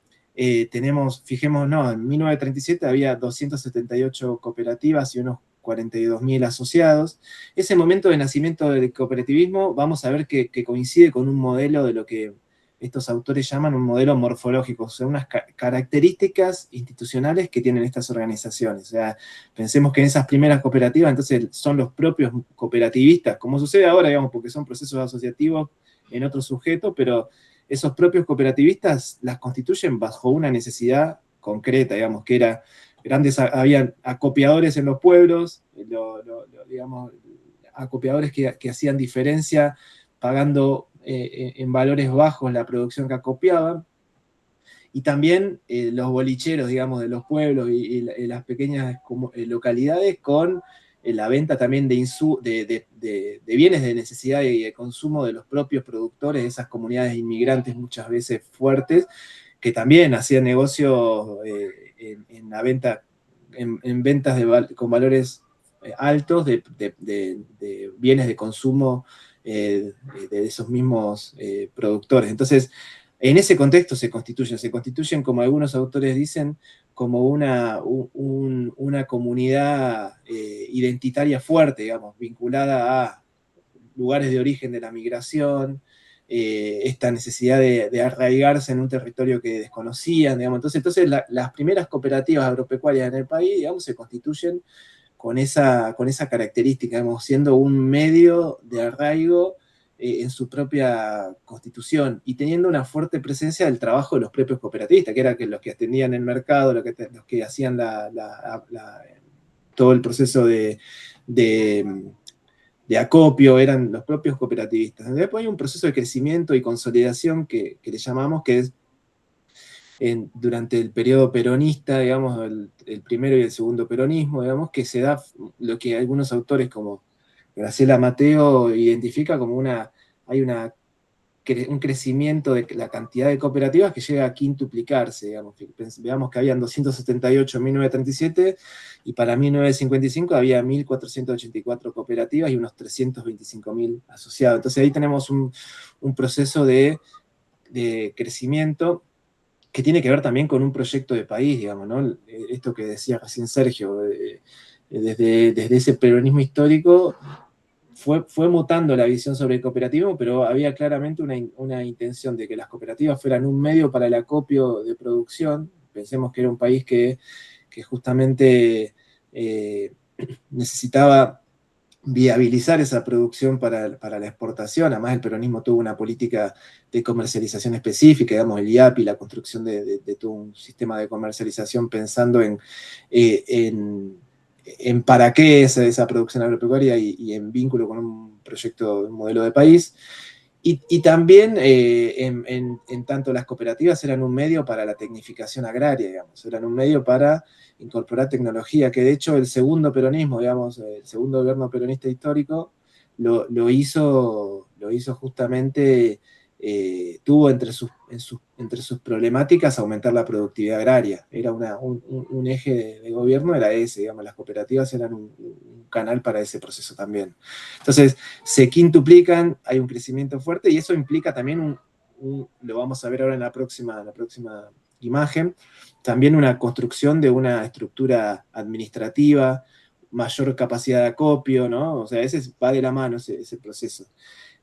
tenemos, fijémonos, en 1937 había 278 cooperativas y unos 42.000 asociados. Ese momento de nacimiento del cooperativismo vamos a ver que coincide con un modelo de lo que estos autores llaman un modelo morfológico, o sea, unas características institucionales que tienen estas organizaciones. O sea, pensemos que en esas primeras cooperativas, entonces son los propios cooperativistas, como sucede ahora, digamos, porque son procesos asociativos en otro sujeto, pero esos propios cooperativistas las constituyen bajo una necesidad concreta, digamos, que era habían acopiadores en los pueblos, digamos, acopiadores que hacían diferencia pagando en valores bajos la producción que acopiaban, y también los bolicheros, digamos, de los pueblos y las pequeñas localidades con la venta también de bienes de necesidad y de consumo de los propios productores de esas comunidades inmigrantes muchas veces fuertes, que también hacían negocios en la venta, en ventas con valores altos de bienes de consumo de esos mismos productores. Entonces, en ese contexto se constituyen, como algunos autores dicen, como una comunidad identitaria fuerte, digamos, vinculada a lugares de origen de la migración, esta necesidad de arraigarse en un territorio que desconocían, digamos. Entonces las primeras cooperativas agropecuarias en el país, digamos, se constituyen con esa característica, digamos, siendo un medio de arraigo en su propia constitución y teniendo una fuerte presencia del trabajo de los propios cooperativistas, que eran los que atendían el mercado, los que hacían todo el proceso de acopio, eran los propios cooperativistas. Después hay un proceso de crecimiento y consolidación que le llamamos, que es durante el periodo peronista, digamos, el primero y el segundo peronismo, digamos, que se da lo que algunos autores como Graciela Mateo identifica como un crecimiento de la cantidad de cooperativas que llega a quintuplicarse, digamos. Veamos que habían 278 en 1937 y para 1955 había 1.484 cooperativas y unos 325.000 asociados. Entonces ahí tenemos un proceso de crecimiento que tiene que ver también con un proyecto de país, digamos, ¿no? Esto que decía recién Sergio, desde ese peronismo histórico fue mutando la visión sobre el cooperativismo, pero había claramente una intención de que las cooperativas fueran un medio para el acopio de producción. Pensemos que era un país que justamente necesitaba viabilizar esa producción para la exportación. Además, el peronismo tuvo una política de comercialización específica, digamos, el IAPI, la construcción de todo un sistema de comercialización pensando en para qué esa producción agropecuaria y en vínculo con un proyecto, un modelo de país. Y también, en tanto las cooperativas eran un medio para la tecnificación agraria, digamos, eran un medio para incorporar tecnología, que de hecho el segundo peronismo, digamos, el segundo gobierno peronista histórico, lo hizo justamente, tuvo entre sus problemáticas aumentar la productividad agraria. Era un eje de gobierno, era ese, digamos, las cooperativas eran un canal para ese proceso también. Entonces, se quintuplican, hay un crecimiento fuerte y eso implica también lo vamos a ver ahora en la próxima imagen, también una construcción de una estructura administrativa, mayor capacidad de acopio, ¿no? O sea, ese va de la mano ese proceso.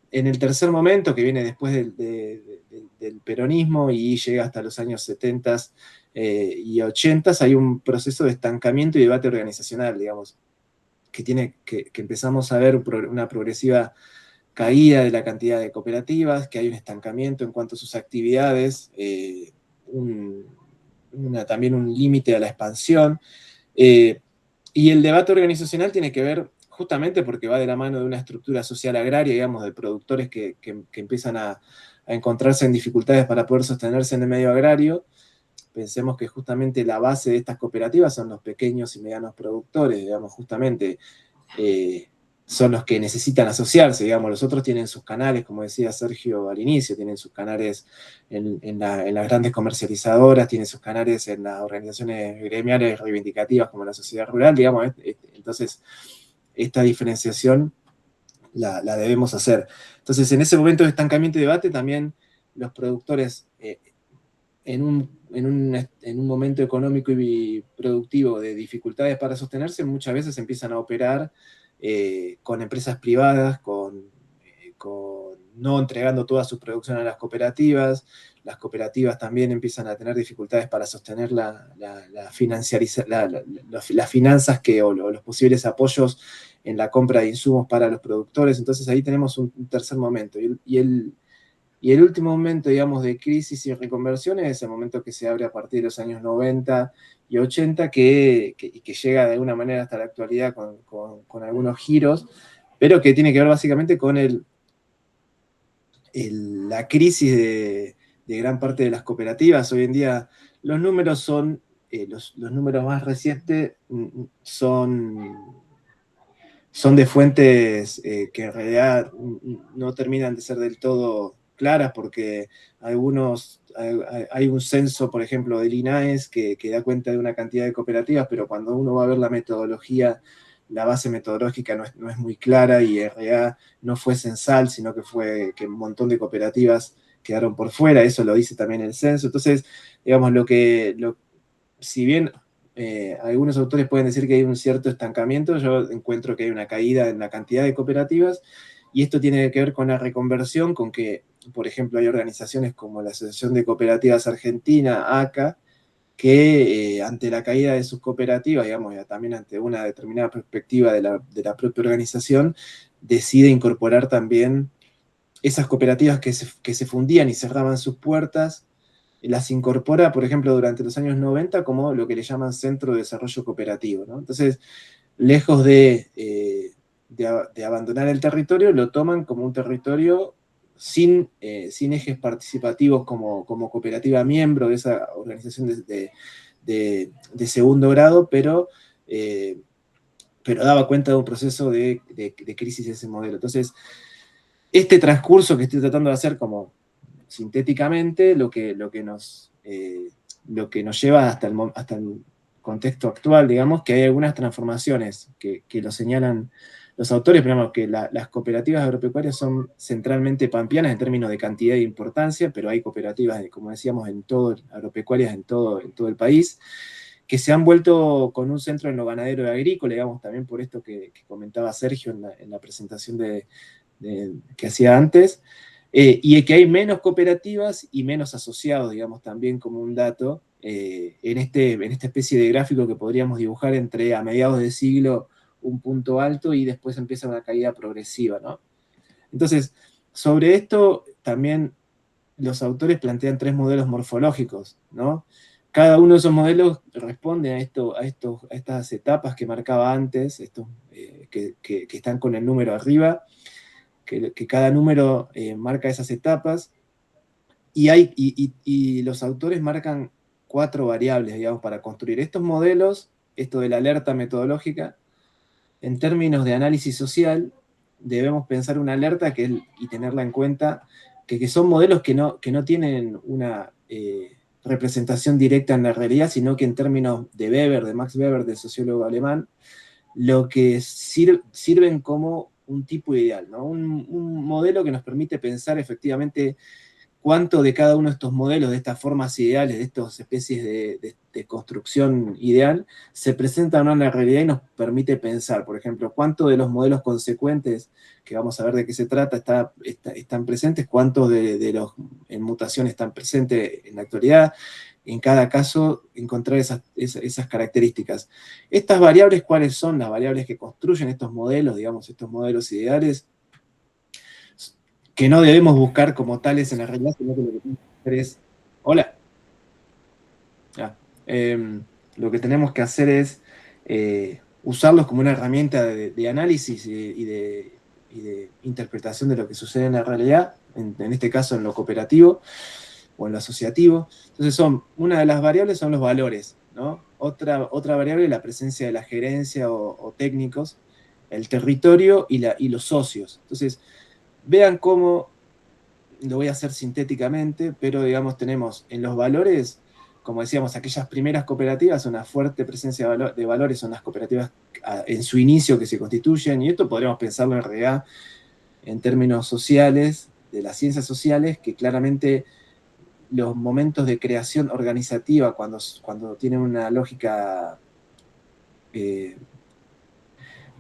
En el tercer momento, que viene después del peronismo y llega hasta los años 70 y 80, hay un proceso de estancamiento y debate organizacional, digamos, que empezamos a ver una progresiva caída de la cantidad de cooperativas, que hay un estancamiento en cuanto a sus actividades, también un límite a la expansión. Y el debate organizacional tiene que ver justamente porque va de la mano de una estructura social agraria, digamos, de productores que empiezan a encontrarse en dificultades para poder sostenerse en el medio agrario. Pensemos que justamente la base de estas cooperativas son los pequeños y medianos productores, digamos, justamente son los que necesitan asociarse, digamos, los otros tienen sus canales, como decía Sergio al inicio, tienen sus canales en las grandes comercializadoras, tienen sus canales en las organizaciones gremiales reivindicativas como la sociedad rural, digamos, entonces esta diferenciación la debemos hacer. Entonces, en ese momento de estancamiento y debate, también los productores en un momento económico y productivo de dificultades para sostenerse, muchas veces empiezan a operar con empresas privadas, con no entregando toda su producción a las cooperativas también empiezan a tener dificultades para sostener las finanzas o los posibles apoyos en la compra de insumos para los productores. Entonces ahí tenemos un tercer momento. Y el último momento, digamos, de crisis y reconversión es el momento que se abre a partir de los años 90 y 80, que llega de alguna manera hasta la actualidad con algunos giros, pero que tiene que ver básicamente con la crisis de gran parte de las cooperativas. Hoy en día los números son, los números más recientes son de fuentes que en realidad no terminan de ser del todo claras, porque hay un censo, por ejemplo, del INAES que da cuenta de una cantidad de cooperativas, pero cuando uno va a ver la metodología, la base metodológica no es muy clara, y en realidad no fue censal, sino que fue que un montón de cooperativas quedaron por fuera. Eso lo dice también el censo. Entonces, digamos, si bien algunos autores pueden decir que hay un cierto estancamiento, yo encuentro que hay una caída en la cantidad de cooperativas, y esto tiene que ver con la reconversión, con que, por ejemplo, hay organizaciones como la Asociación de Cooperativas Argentina, ACA, que ante la caída de sus cooperativas, digamos, también ante una determinada perspectiva de la propia organización, decide incorporar también esas cooperativas que se fundían y cerraban sus puertas. Las incorpora, por ejemplo, durante los años 90 como lo que le llaman Centro de Desarrollo Cooperativo, ¿no? Entonces, lejos de abandonar el territorio, lo toman como un territorio sin ejes participativos como cooperativa miembro de esa organización de segundo grado, pero daba cuenta de un proceso de crisis de ese modelo. Entonces, este transcurso que estoy tratando de hacer como sintéticamente, lo que nos lleva hasta el contexto actual, digamos, que hay algunas transformaciones que lo señalan los autores. Primero, que las cooperativas agropecuarias son centralmente pampeanas en términos de cantidad e importancia, pero hay cooperativas, como decíamos, agropecuarias en todo el país, que se han vuelto con un centro en lo ganadero y agrícola, digamos, también por esto que comentaba Sergio en la presentación que hacía antes, y que hay menos cooperativas y menos asociados, digamos, también como un dato, en esta especie de gráfico que podríamos dibujar entre a mediados de siglo un punto alto y después empieza una caída progresiva, ¿no? Entonces, sobre esto también los autores plantean 3 modelos morfológicos, ¿no? Cada uno de esos modelos responde a estas etapas que marcaba antes, que están con el número arriba, que cada número marca esas etapas, y los autores marcan 4 variables, digamos, para construir estos modelos. Esto de la alerta metodológica, en términos de análisis social, debemos pensar una alerta y tenerla en cuenta, que son modelos que no tienen una representación directa en la realidad, sino que en términos de Weber, de Max Weber, del sociólogo alemán, lo que sirven como un tipo ideal, ¿no? Un modelo que nos permite pensar efectivamente cuánto de cada uno de estos modelos, de estas formas ideales, de estas especies de construcción ideal, se presenta o no en la realidad, y nos permite pensar, por ejemplo, cuánto de los modelos consecuentes, que vamos a ver de qué se trata, están presentes, cuántos de los en mutación están presentes en la actualidad. En cada caso, encontrar esas características. Estas variables, ¿cuáles son las variables que construyen estos modelos, digamos, estos modelos ideales? Que no debemos buscar como tales en la realidad, sino que lo que tenemos que hacer es... Hola. Lo que tenemos que hacer es usarlos como una herramienta de análisis y de interpretación de lo que sucede en la realidad, en este caso en lo cooperativo o en lo asociativo. Entonces una de las variables son los valores, ¿no? Otra variable es la presencia de la gerencia o técnicos, el territorio y los socios. Entonces, vean cómo, lo voy a hacer sintéticamente, pero digamos, tenemos en los valores, como decíamos, aquellas primeras cooperativas, una fuerte presencia de valores, son las cooperativas en su inicio que se constituyen, y esto podríamos pensarlo en realidad en términos sociales, de las ciencias sociales, que claramente los momentos de creación organizativa, cuando tienen una lógica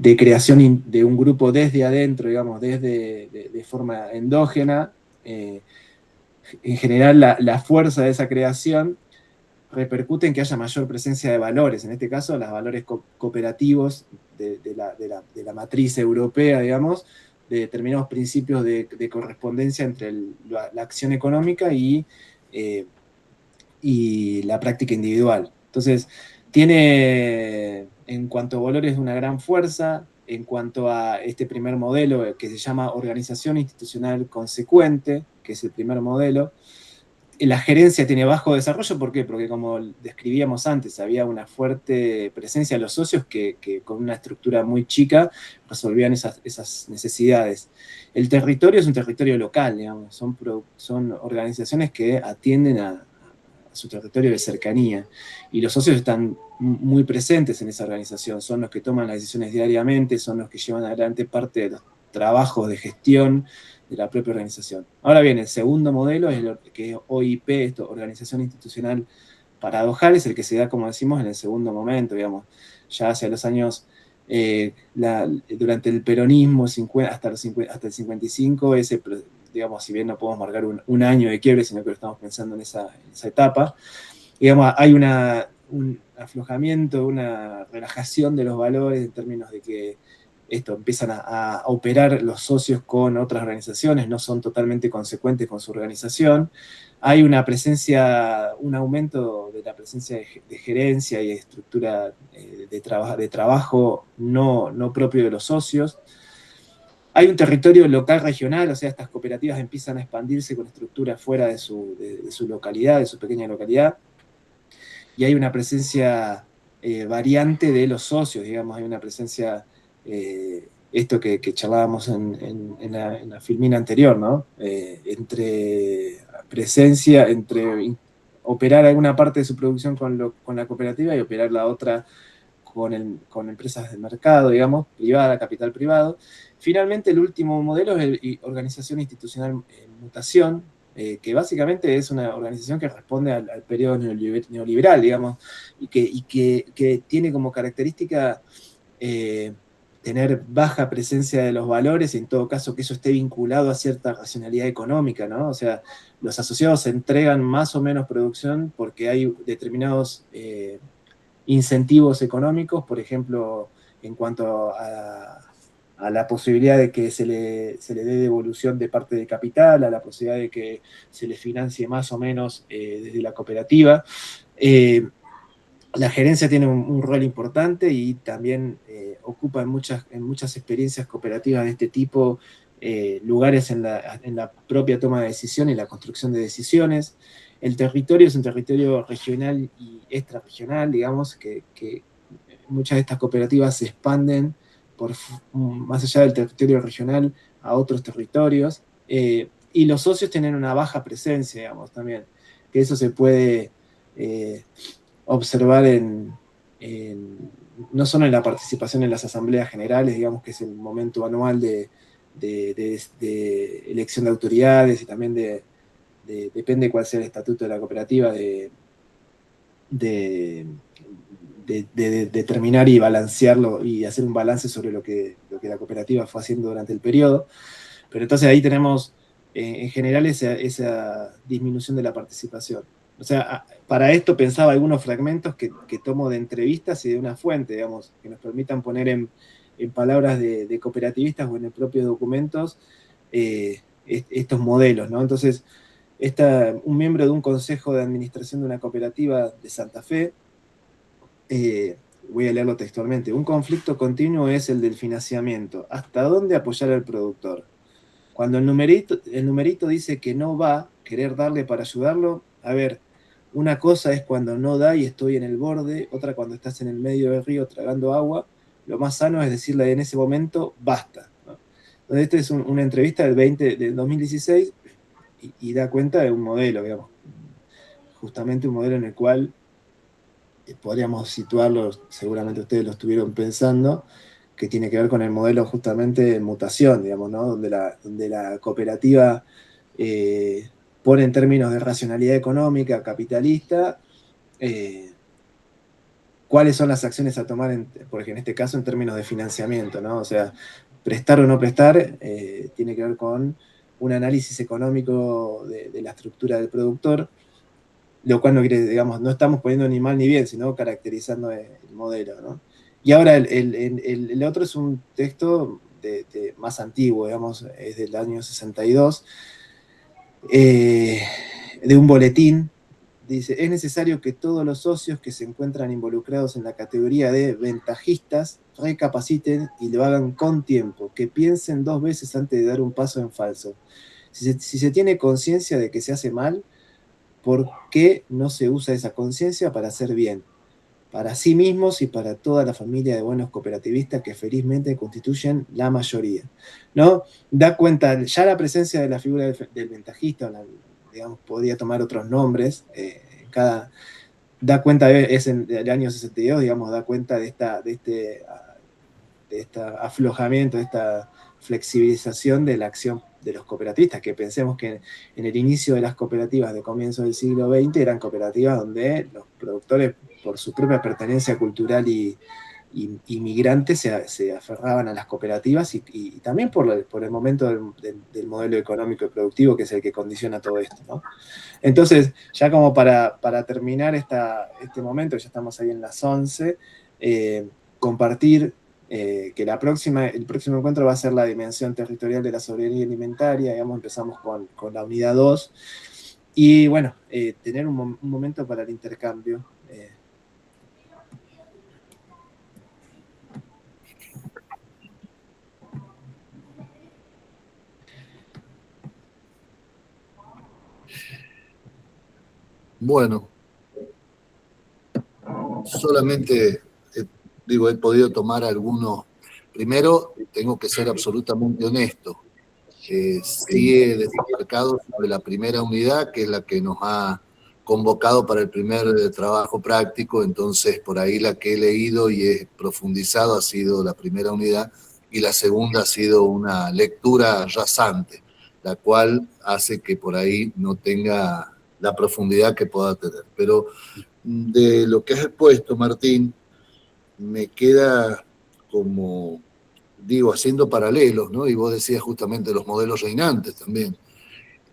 de creación de un grupo desde adentro, digamos, de forma endógena. En general, la fuerza de esa creación repercute en que haya mayor presencia de valores, en este caso los valores cooperativos de la matriz europea, digamos, de determinados principios de correspondencia entre la acción económica y la práctica individual. Entonces, tiene en cuanto a valores una gran fuerza, en cuanto a este primer modelo que se llama organización institucional consecuente, que es el primer modelo. La gerencia tiene bajo desarrollo, ¿por qué? Porque como describíamos antes, había una fuerte presencia de los socios que con una estructura muy chica resolvían esas necesidades. El territorio es un territorio local, digamos, son organizaciones que atienden a su territorio de cercanía, y los socios están muy presentes en esa organización, son los que toman las decisiones diariamente, son los que llevan adelante parte de los trabajos de gestión de la propia organización. Ahora bien, el segundo modelo es lo que es OIP, Organización Institucional Paradojal, es el que se da, como decimos, en el segundo momento, digamos, ya hacia los años, durante el peronismo hasta el 55, digamos, si bien no podemos marcar un año de quiebre, sino que lo estamos pensando en esa etapa, digamos, hay un aflojamiento, una relajación de los valores en términos de que empiezan a operar los socios con otras organizaciones, no son totalmente consecuentes con su organización. Hay una presencia, un aumento de la presencia de gerencia y de estructura de trabajo no propio de los socios. Hay un territorio local regional, o sea, estas cooperativas empiezan a expandirse con estructuras fuera de su localidad, de su pequeña localidad. Y hay una presencia variante de los socios, digamos, hay una presencia, esto que charlábamos en la filmina anterior, ¿no? Entre operar alguna parte de su producción con la cooperativa y operar la otra con empresas de mercado, digamos, privada, capital privado. Finalmente, el último modelo es organización institucional en mutación, que básicamente es una organización que responde al periodo neoliberal, digamos, y que tiene como característica tener baja presencia de los valores, y en todo caso que eso esté vinculado a cierta racionalidad económica, ¿no? O sea, los asociados entregan más o menos producción porque hay determinados incentivos económicos, por ejemplo, en cuanto a la posibilidad de que se le dé devolución de parte de capital, a la posibilidad de que se le financie más o menos desde la cooperativa. La gerencia tiene un rol importante y también ocupa en muchas experiencias cooperativas de este tipo lugares en la propia toma de decisión y la construcción de decisiones. El territorio es un territorio regional y extrarregional, digamos, que muchas de estas cooperativas se expanden más allá del territorio regional a otros territorios. Y los socios tienen una baja presencia, digamos, también, que eso se puede observar no solo en la participación en las asambleas generales, digamos que es el momento anual de elección de autoridades, y también depende cuál sea el estatuto de la cooperativa, de determinar y balancearlo y hacer un balance sobre lo que la cooperativa fue haciendo durante el periodo. Pero entonces ahí tenemos en general esa disminución de la participación. O sea, para esto pensaba algunos fragmentos que tomo de entrevistas y de una fuente, digamos, que nos permitan poner en palabras de cooperativistas o en el propio documentos estos modelos, ¿no? Entonces, un miembro de un consejo de administración de una cooperativa de Santa Fe, voy a leerlo textualmente: un conflicto continuo es el del financiamiento. ¿Hasta dónde apoyar al productor? Cuando el numerito dice que no va, querer darle para ayudarlo, a ver, una cosa es cuando no da y estoy en el borde, otra cuando estás en el medio del río tragando agua. Lo más sano es decirle en ese momento, basta, ¿no? Entonces, esta es una entrevista del 2016 y da cuenta de un modelo, digamos, justamente un modelo en el cual podríamos situarlo, seguramente ustedes lo estuvieron pensando, que tiene que ver con el modelo justamente de mutación, digamos, ¿no? Donde la cooperativa pone en términos de racionalidad económica, capitalista, cuáles son las acciones a tomar, porque en este caso en términos de financiamiento, ¿no? O sea, prestar o no prestar tiene que ver con un análisis económico de la estructura del productor, lo cual no quiere, digamos, no estamos poniendo ni mal ni bien, sino caracterizando el modelo, ¿no? Y ahora el otro es un texto más antiguo, digamos, es del año 62, de un boletín. Dice, es necesario que todos los socios que se encuentran involucrados en la categoría de ventajistas recapaciten y lo hagan con tiempo, que piensen 2 veces antes de dar un paso en falso. Si se tiene conciencia de que se hace mal, ¿por qué no se usa esa conciencia para hacer bien? Para sí mismos y para toda la familia de buenos cooperativistas que felizmente constituyen la mayoría, ¿no? Da cuenta, ya la presencia de la figura del ventajista, digamos, podría tomar otros nombres, da cuenta, es en el año 62, digamos, da cuenta de este aflojamiento, de esta flexibilización de la acción de los cooperativistas, que pensemos que en el inicio de las cooperativas de comienzo del siglo XX eran cooperativas donde los productores, por su propia pertenencia cultural y migrantes, se aferraban a las cooperativas y también por el momento del modelo económico y productivo, que es el que condiciona todo esto, ¿no? Entonces, ya como para terminar este momento, ya estamos ahí en las 11, compartir que el próximo encuentro va a ser la dimensión territorial de la soberanía alimentaria. Digamos, empezamos con la unidad 2 y bueno, tener un momento para el intercambio. Bueno, solamente he podido tomar algunos. Primero, tengo que ser absolutamente honesto. Sí he desembarcado sobre la primera unidad, que es la que nos ha convocado para el primer trabajo práctico, entonces por ahí la que he leído y he profundizado ha sido la primera unidad, y la segunda ha sido una lectura rasante, la cual hace que por ahí no tenga la profundidad que pueda tener. Pero de lo que has expuesto, Martín, me queda como, digo, haciendo paralelos, ¿no? Y vos decías justamente los modelos reinantes también.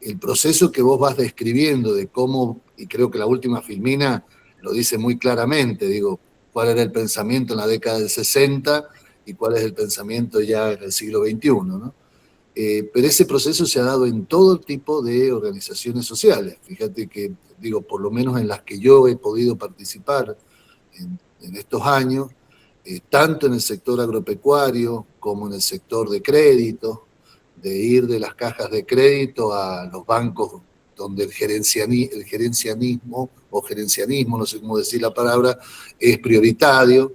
El proceso que vos vas describiendo de cómo, y creo que la última filmina lo dice muy claramente, digo, cuál era el pensamiento en la década del 60 y cuál es el pensamiento ya en el siglo XXI, ¿no? Pero ese proceso se ha dado en todo tipo de organizaciones sociales. Fíjate que, digo, por lo menos en las que yo he podido participar en estos años, tanto en el sector agropecuario como en el sector de crédito, de ir de las cajas de crédito a los bancos donde el gerencianismo, no sé cómo decir la palabra, es prioritario,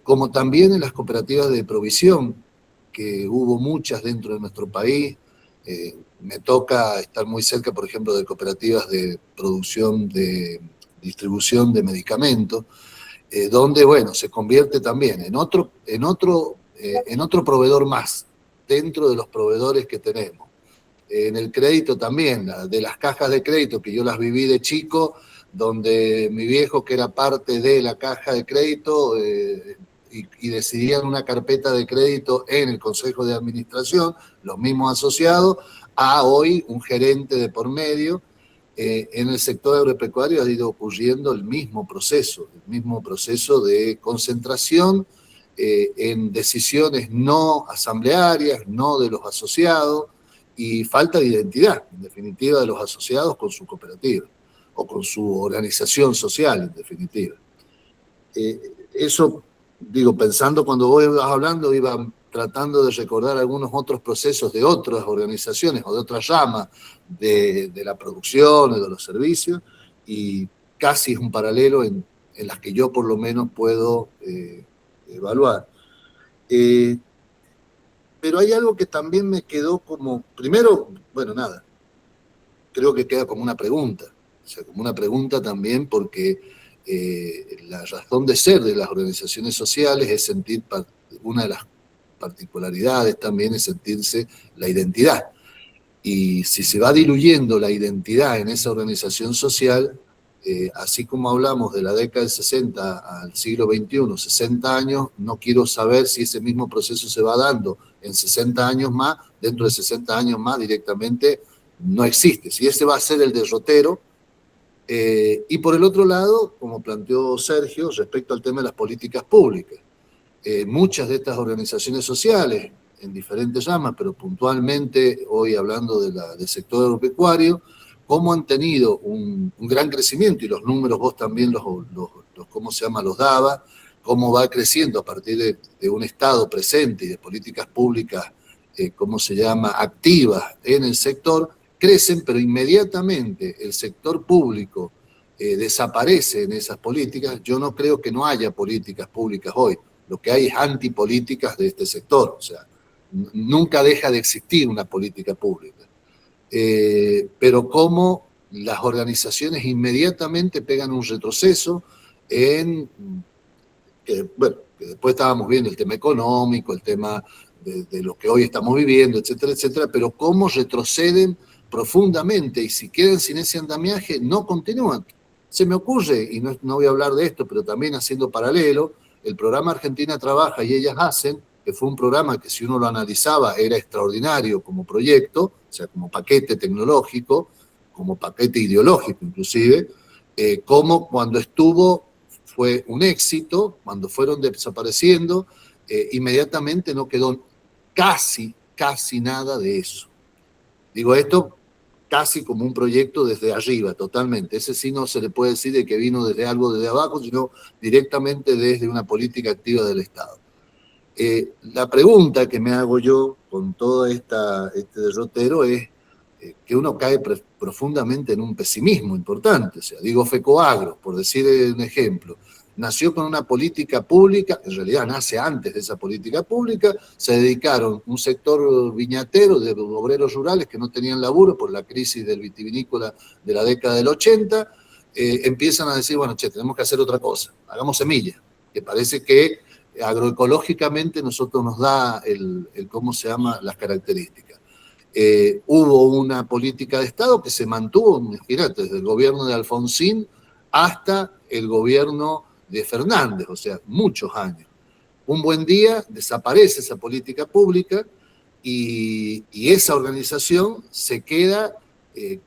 como también en las cooperativas de provisión, que hubo muchas dentro de nuestro país. Me toca estar muy cerca, por ejemplo, de cooperativas de producción, de distribución de medicamentos, donde, bueno, se convierte también en otro proveedor más dentro de los proveedores que tenemos. En el crédito también, de las cajas de crédito, que yo las viví de chico, donde mi viejo, que era parte de la caja de crédito, y decidían una carpeta de crédito en el Consejo de Administración, los mismos asociados, a hoy un gerente de por medio. En el sector agropecuario ha ido ocurriendo el mismo proceso de concentración en decisiones no asamblearias, no de los asociados, y falta de identidad, en definitiva, de los asociados con su cooperativa o con su organización social, en definitiva. Eso, digo, pensando cuando vos ibas hablando, iba tratando de recordar algunos otros procesos de otras organizaciones o de otras ramas de la producción o de los servicios, y casi es un paralelo en las que yo por lo menos puedo evaluar. Pero hay algo que también me quedó como, primero, bueno, nada, creo que queda como una pregunta, o sea, como una pregunta también, porque la razón de ser de las organizaciones sociales es sentir, una de las particularidades también es sentirse la identidad. Y si se va diluyendo la identidad en esa organización social, así como hablamos de la década del 60 al siglo XXI, 60 años, no quiero saber si ese mismo proceso se va dando en 60 años más, dentro de 60 años más directamente no existe. Si ese va a ser el derrotero. Y por el otro lado, como planteó Sergio, respecto al tema de las políticas públicas, muchas de estas organizaciones sociales, en diferentes ramas, pero puntualmente hoy hablando del sector agropecuario, cómo han tenido un gran crecimiento, y los números vos también ¿cómo se llama? Los daba, cómo va creciendo a partir de un Estado presente y de políticas públicas, ¿cómo se llama?, activas en el sector, crecen, pero inmediatamente el sector público desaparece en esas políticas. Yo no creo que no haya políticas públicas hoy, lo que hay es antipolíticas de este sector, o sea, nunca deja de existir una política pública. Pero cómo las organizaciones inmediatamente pegan un retroceso en, bueno, que después estábamos viendo el tema económico, el tema de lo que hoy estamos viviendo, etcétera, etcétera, pero cómo retroceden profundamente y si quedan sin ese andamiaje no continúan. Se me ocurre, y no voy a hablar de esto, pero también haciendo paralelo, el programa Argentina Trabaja y Ellas Hacen, que fue un programa que si uno lo analizaba era extraordinario como proyecto, o sea, como paquete tecnológico, como paquete ideológico inclusive, como cuando estuvo fue un éxito, cuando fueron desapareciendo, inmediatamente no quedó casi nada de eso. Digo esto casi como un proyecto desde arriba, totalmente. Ese sí no se le puede decir de que vino desde algo desde abajo, sino directamente desde una política activa del Estado. La pregunta que me hago yo con todo este derrotero es que uno cae profundamente en un pesimismo importante. O sea, digo, FECOAGRO, por decir un ejemplo, nació con una política pública, en realidad nace antes de esa política pública, se dedicaron un sector viñatero de obreros rurales que no tenían laburo por la crisis del vitivinícola de la década del 80, empiezan a decir, bueno, tenemos que hacer otra cosa, hagamos semillas, que parece que agroecológicamente nosotros nos da ¿cómo se llama?, las características. Hubo una política de Estado que se mantuvo, imagínate, desde el gobierno de Alfonsín hasta el gobierno de Fernández, o sea, muchos años. Un buen día desaparece esa política pública y esa organización se queda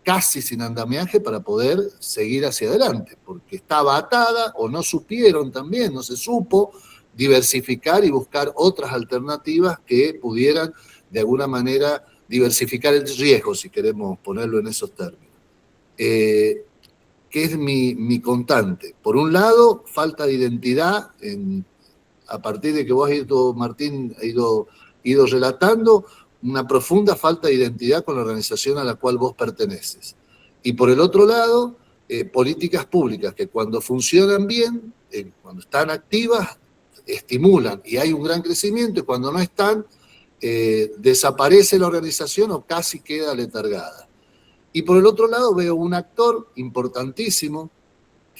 casi sin andamiaje para poder seguir hacia adelante, porque estaba atada o no supieron también, no se supo diversificar y buscar otras alternativas que pudieran de alguna manera diversificar el riesgo, si queremos ponerlo en esos términos. ¿Qué es mi constante? Por un lado, falta de identidad, a partir de que vos has ido, Martín, ha ido relatando, una profunda falta de identidad con la organización a la cual vos perteneces. Y por el otro lado, políticas públicas que cuando funcionan bien, cuando están activas, estimulan y hay un gran crecimiento, y cuando no están, desaparece la organización o casi queda letargada. Y por el otro lado veo un actor importantísimo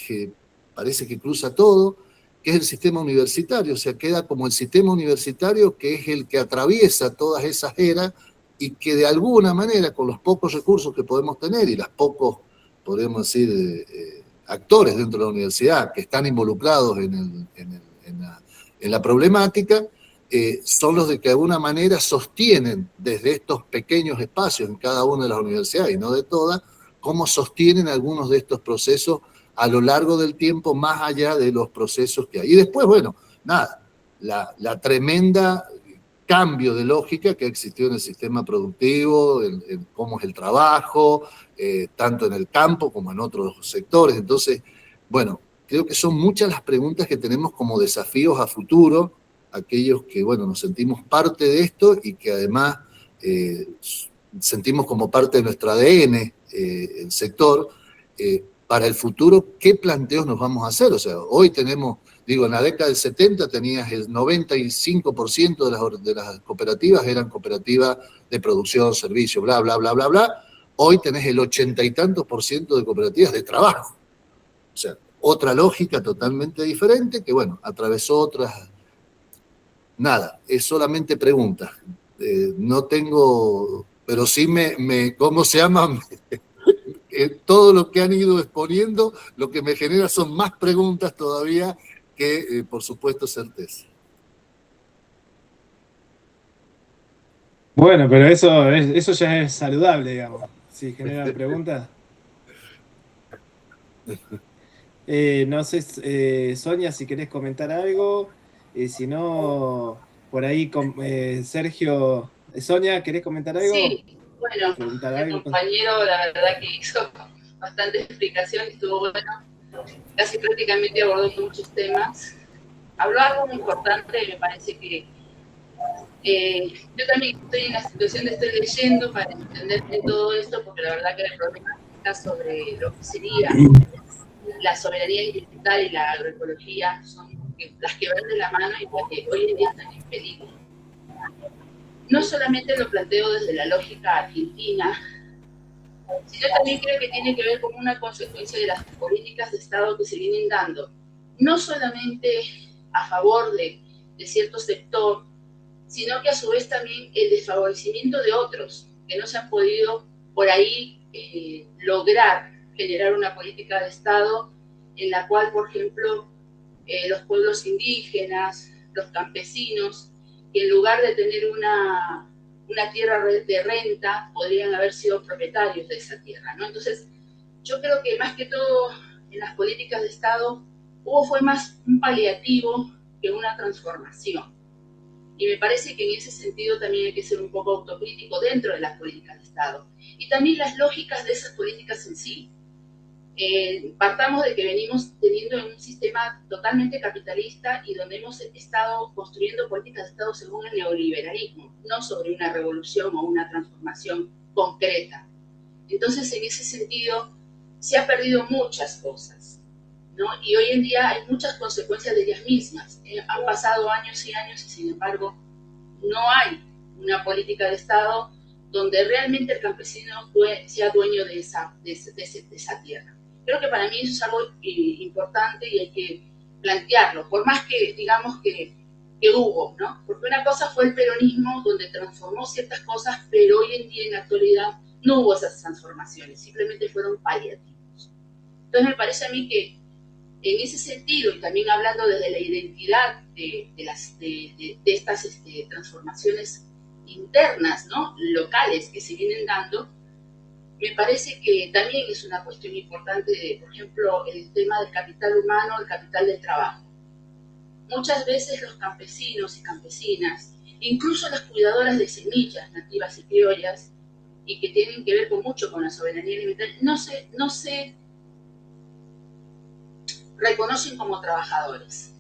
que parece que cruza todo, que es el sistema universitario. O sea, queda como el sistema universitario que es el que atraviesa todas esas eras y que de alguna manera, con los pocos recursos que podemos tener y los pocos, podemos decir, actores dentro de la universidad que están involucrados en la problemática, son los de que de alguna manera sostienen desde estos pequeños espacios en cada una de las universidades, y no de todas, cómo sostienen algunos de estos procesos a lo largo del tiempo, más allá de los procesos que hay. Y después, bueno, nada, la tremenda cambio de lógica que existió en el sistema productivo, en cómo es el trabajo, tanto en el campo como en otros sectores. Entonces, bueno, creo que son muchas las preguntas que tenemos como desafíos a futuro, aquellos que, bueno, nos sentimos parte de esto y que además sentimos como parte de nuestro ADN el sector, para el futuro, ¿qué planteos nos vamos a hacer? O sea, hoy tenemos, digo, en la década del 70 tenías el 95% de las cooperativas eran cooperativas de producción, servicio, bla, bla, bla, bla, bla. Hoy tenés el 80 y tantos % de cooperativas de trabajo. O sea, otra lógica totalmente diferente que, bueno, atravesó otras. Nada, es solamente preguntas. No tengo, pero sí ¿cómo se llama? todo lo que han ido exponiendo, lo que me genera son más preguntas todavía que, por supuesto, certeza. Bueno, pero eso ya es saludable, digamos. Si generan preguntas. No sé, Sonia, si querés comentar algo. Si no, por ahí, Sergio. Sonia, ¿querés comentar algo? Sí, bueno, ¿Preguntar el algo? compañero, la verdad que hizo bastante explicación, estuvo bueno. Casi prácticamente abordó muchos temas. Habló algo muy importante, me parece que yo también estoy en la situación de estoy leyendo para entender todo esto, porque la verdad que la problemática sobre lo que sería la soberanía alimentaria y la agroecología son las que van de la mano y que hoy en día están en peligro. No solamente lo planteo desde la lógica argentina, sino también creo que tiene que ver con una consecuencia de las políticas de Estado que se vienen dando, no solamente a favor de cierto sector, sino que a su vez también el desfavorecimiento de otros, que no se han podido por ahí lograr generar una política de Estado en la cual, por ejemplo, los pueblos indígenas, los campesinos, que en lugar de tener una tierra de renta, podrían haber sido propietarios de esa tierra, ¿no? Entonces, yo creo que más que todo en las políticas de Estado fue más un paliativo que una transformación. Y me parece que en ese sentido también hay que ser un poco autocrítico dentro de las políticas de Estado. Y también las lógicas de esas políticas en sí. Partamos de que venimos teniendo un sistema totalmente capitalista y donde hemos estado construyendo políticas de Estado según el neoliberalismo, no sobre una revolución o una transformación concreta. Entonces, en ese sentido, se ha perdido muchas cosas, ¿no? Y hoy en día hay muchas consecuencias de ellas mismas. Han pasado años y años y, sin embargo, no hay una política de Estado donde realmente el campesino sea dueño de esa tierra. Creo que para mí eso es algo importante y hay que plantearlo, por más que digamos que hubo, ¿no? Porque una cosa fue el peronismo, donde transformó ciertas cosas, pero hoy en día, en la actualidad, no hubo esas transformaciones, simplemente fueron paliativos. Entonces me parece a mí que en ese sentido, y también hablando desde la identidad de estas transformaciones internas, ¿no? Locales que se vienen dando, me parece que también es una cuestión importante de, por ejemplo, el tema del capital humano, el capital del trabajo. Muchas veces los campesinos y campesinas, incluso las cuidadoras de semillas nativas y criollas, y que tienen que ver mucho con la soberanía alimentaria, no se reconocen como trabajadores.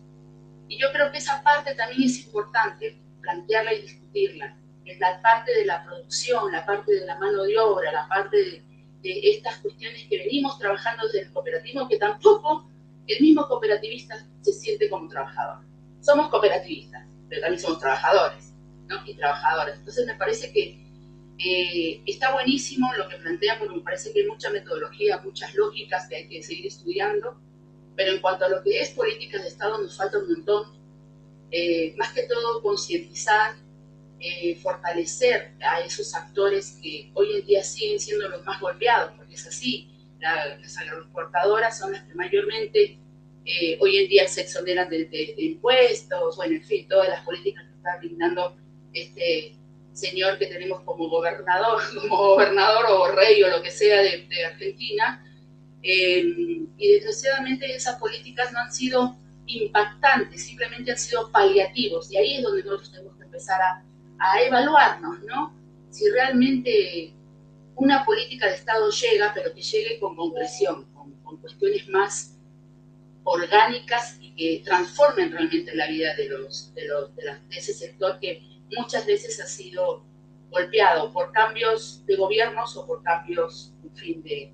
Y yo creo que esa parte también es importante plantearla y discutirla. Es la parte de la producción, la parte de la mano de obra, la parte de estas cuestiones que venimos trabajando desde el cooperativismo, que tampoco el mismo cooperativista se siente como trabajador. Somos cooperativistas, pero también somos trabajadores, ¿no? Y trabajadoras. Entonces me parece que está buenísimo lo que plantea, porque me parece que hay mucha metodología, muchas lógicas que hay que seguir estudiando, pero en cuanto a lo que es políticas de Estado nos falta un montón. Más que todo concientizar, fortalecer a esos actores que hoy en día siguen siendo los más golpeados, porque es así. Las agroexportadoras son las que mayormente hoy en día se exoneran de impuestos, bueno, en fin, todas las políticas que está brindando este señor que tenemos como gobernador o rey o lo que sea de Argentina. Y desgraciadamente esas políticas no han sido impactantes, simplemente han sido paliativos, y ahí es donde nosotros tenemos que empezar a evaluarnos, ¿no? Si realmente una política de Estado llega, pero que llegue con concreción, con cuestiones más orgánicas y que transformen realmente la vida de ese sector que muchas veces ha sido golpeado por cambios de gobiernos o por cambios, en fin, de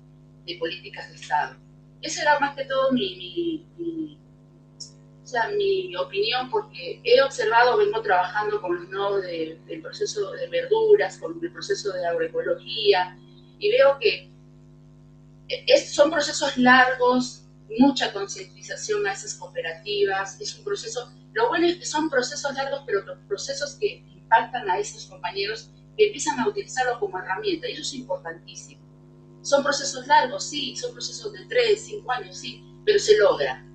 políticas de Estado. Esa era más que todo mi opinión, porque he observado, vengo trabajando con los nodos del proceso de verduras, con el proceso de agroecología, y veo que son procesos largos, mucha concientización a esas cooperativas, es un proceso, lo bueno es que son procesos largos, pero procesos que impactan a esos compañeros que empiezan a utilizarlo como herramienta, y eso es importantísimo. O Son procesos largos, sí, son procesos de 3, 5 años, sí, pero se logra.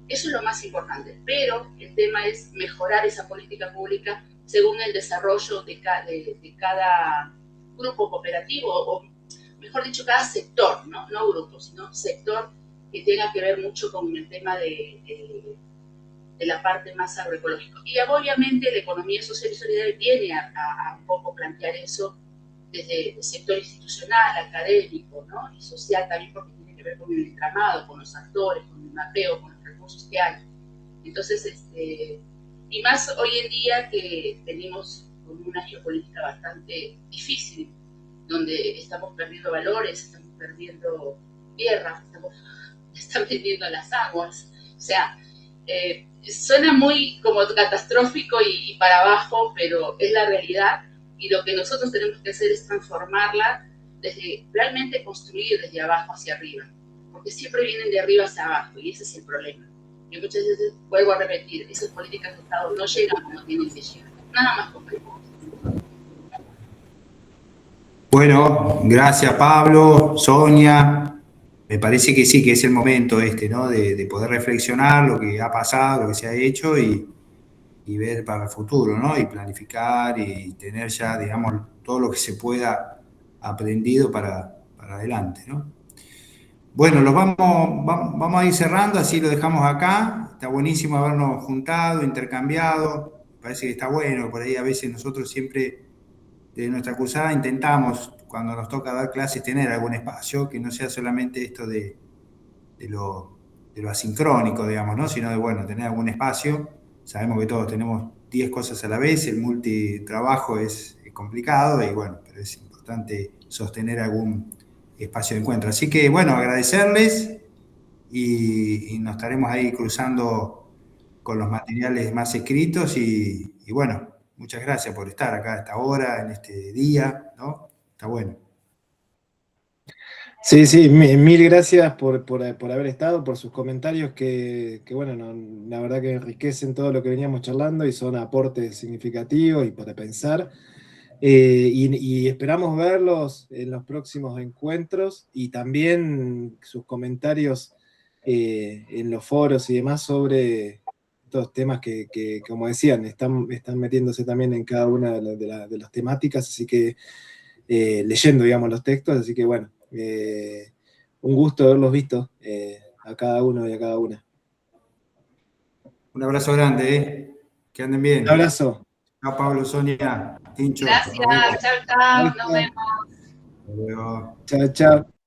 Eso es lo más importante, pero el tema es mejorar esa política pública según el desarrollo de cada grupo cooperativo, o mejor dicho, cada sector, ¿no? No grupo, sino sector que tenga que ver mucho con el tema de la parte más agroecológica. Y obviamente la economía social y solidaria viene a un poco plantear eso desde el sector institucional, académico, ¿no? Y social también, porque tiene que ver con el entramado, con los actores, con el mapeo, con los recursos que hay. Entonces, y más hoy en día que venimos con una geopolítica bastante difícil, donde estamos perdiendo valores, estamos perdiendo tierras, están vendiendo las aguas. O sea, suena muy como catastrófico y para abajo, pero es la realidad, y lo que nosotros tenemos que hacer es transformarla, realmente construir desde abajo hacia arriba, porque siempre vienen de arriba hacia abajo, y ese es el problema. Y muchas veces, vuelvo a repetir, esas políticas de Estado no llegan como tienen que llegar. Nada más complejo. Bueno, gracias Pablo, Sonia. Me parece que sí, que es el momento ¿no? De poder reflexionar lo que ha pasado, lo que se ha hecho y ver para el futuro, ¿no? Y planificar y tener ya, digamos, todo lo que se pueda aprendido para adelante, ¿no? Bueno, vamos a ir cerrando, así lo dejamos acá. Está buenísimo habernos juntado, intercambiado. Parece que está bueno, por ahí a veces nosotros siempre de nuestra cursada intentamos, cuando nos toca dar clases, tener algún espacio que no sea solamente esto de lo asincrónico, digamos, ¿no? Sino de, bueno, tener algún espacio. Sabemos que todos tenemos 10 cosas a la vez, el multitrabajo es complicado y bueno, pero es importante sostener algún espacio de encuentro. Así que, bueno, agradecerles y nos estaremos ahí cruzando con los materiales más escritos y bueno, muchas gracias por estar acá a esta hora, en este día, ¿no? Está bueno. Sí, sí, mil gracias por haber estado, por sus comentarios que bueno, la verdad que enriquecen todo lo que veníamos charlando y son aportes significativos y para pensar. Y esperamos verlos en los próximos encuentros y también sus comentarios en los foros y demás sobre estos temas que como decían, están metiéndose también en cada una de las temáticas, así que leyendo, digamos, los textos, así que bueno, un gusto haberlos visto a cada uno y a cada una. Un abrazo grande, que anden bien. Un abrazo. Chao Pablo, Sonia, Tincho. Gracias, chao, chao, nos vemos. Hasta luego. Chao, chao.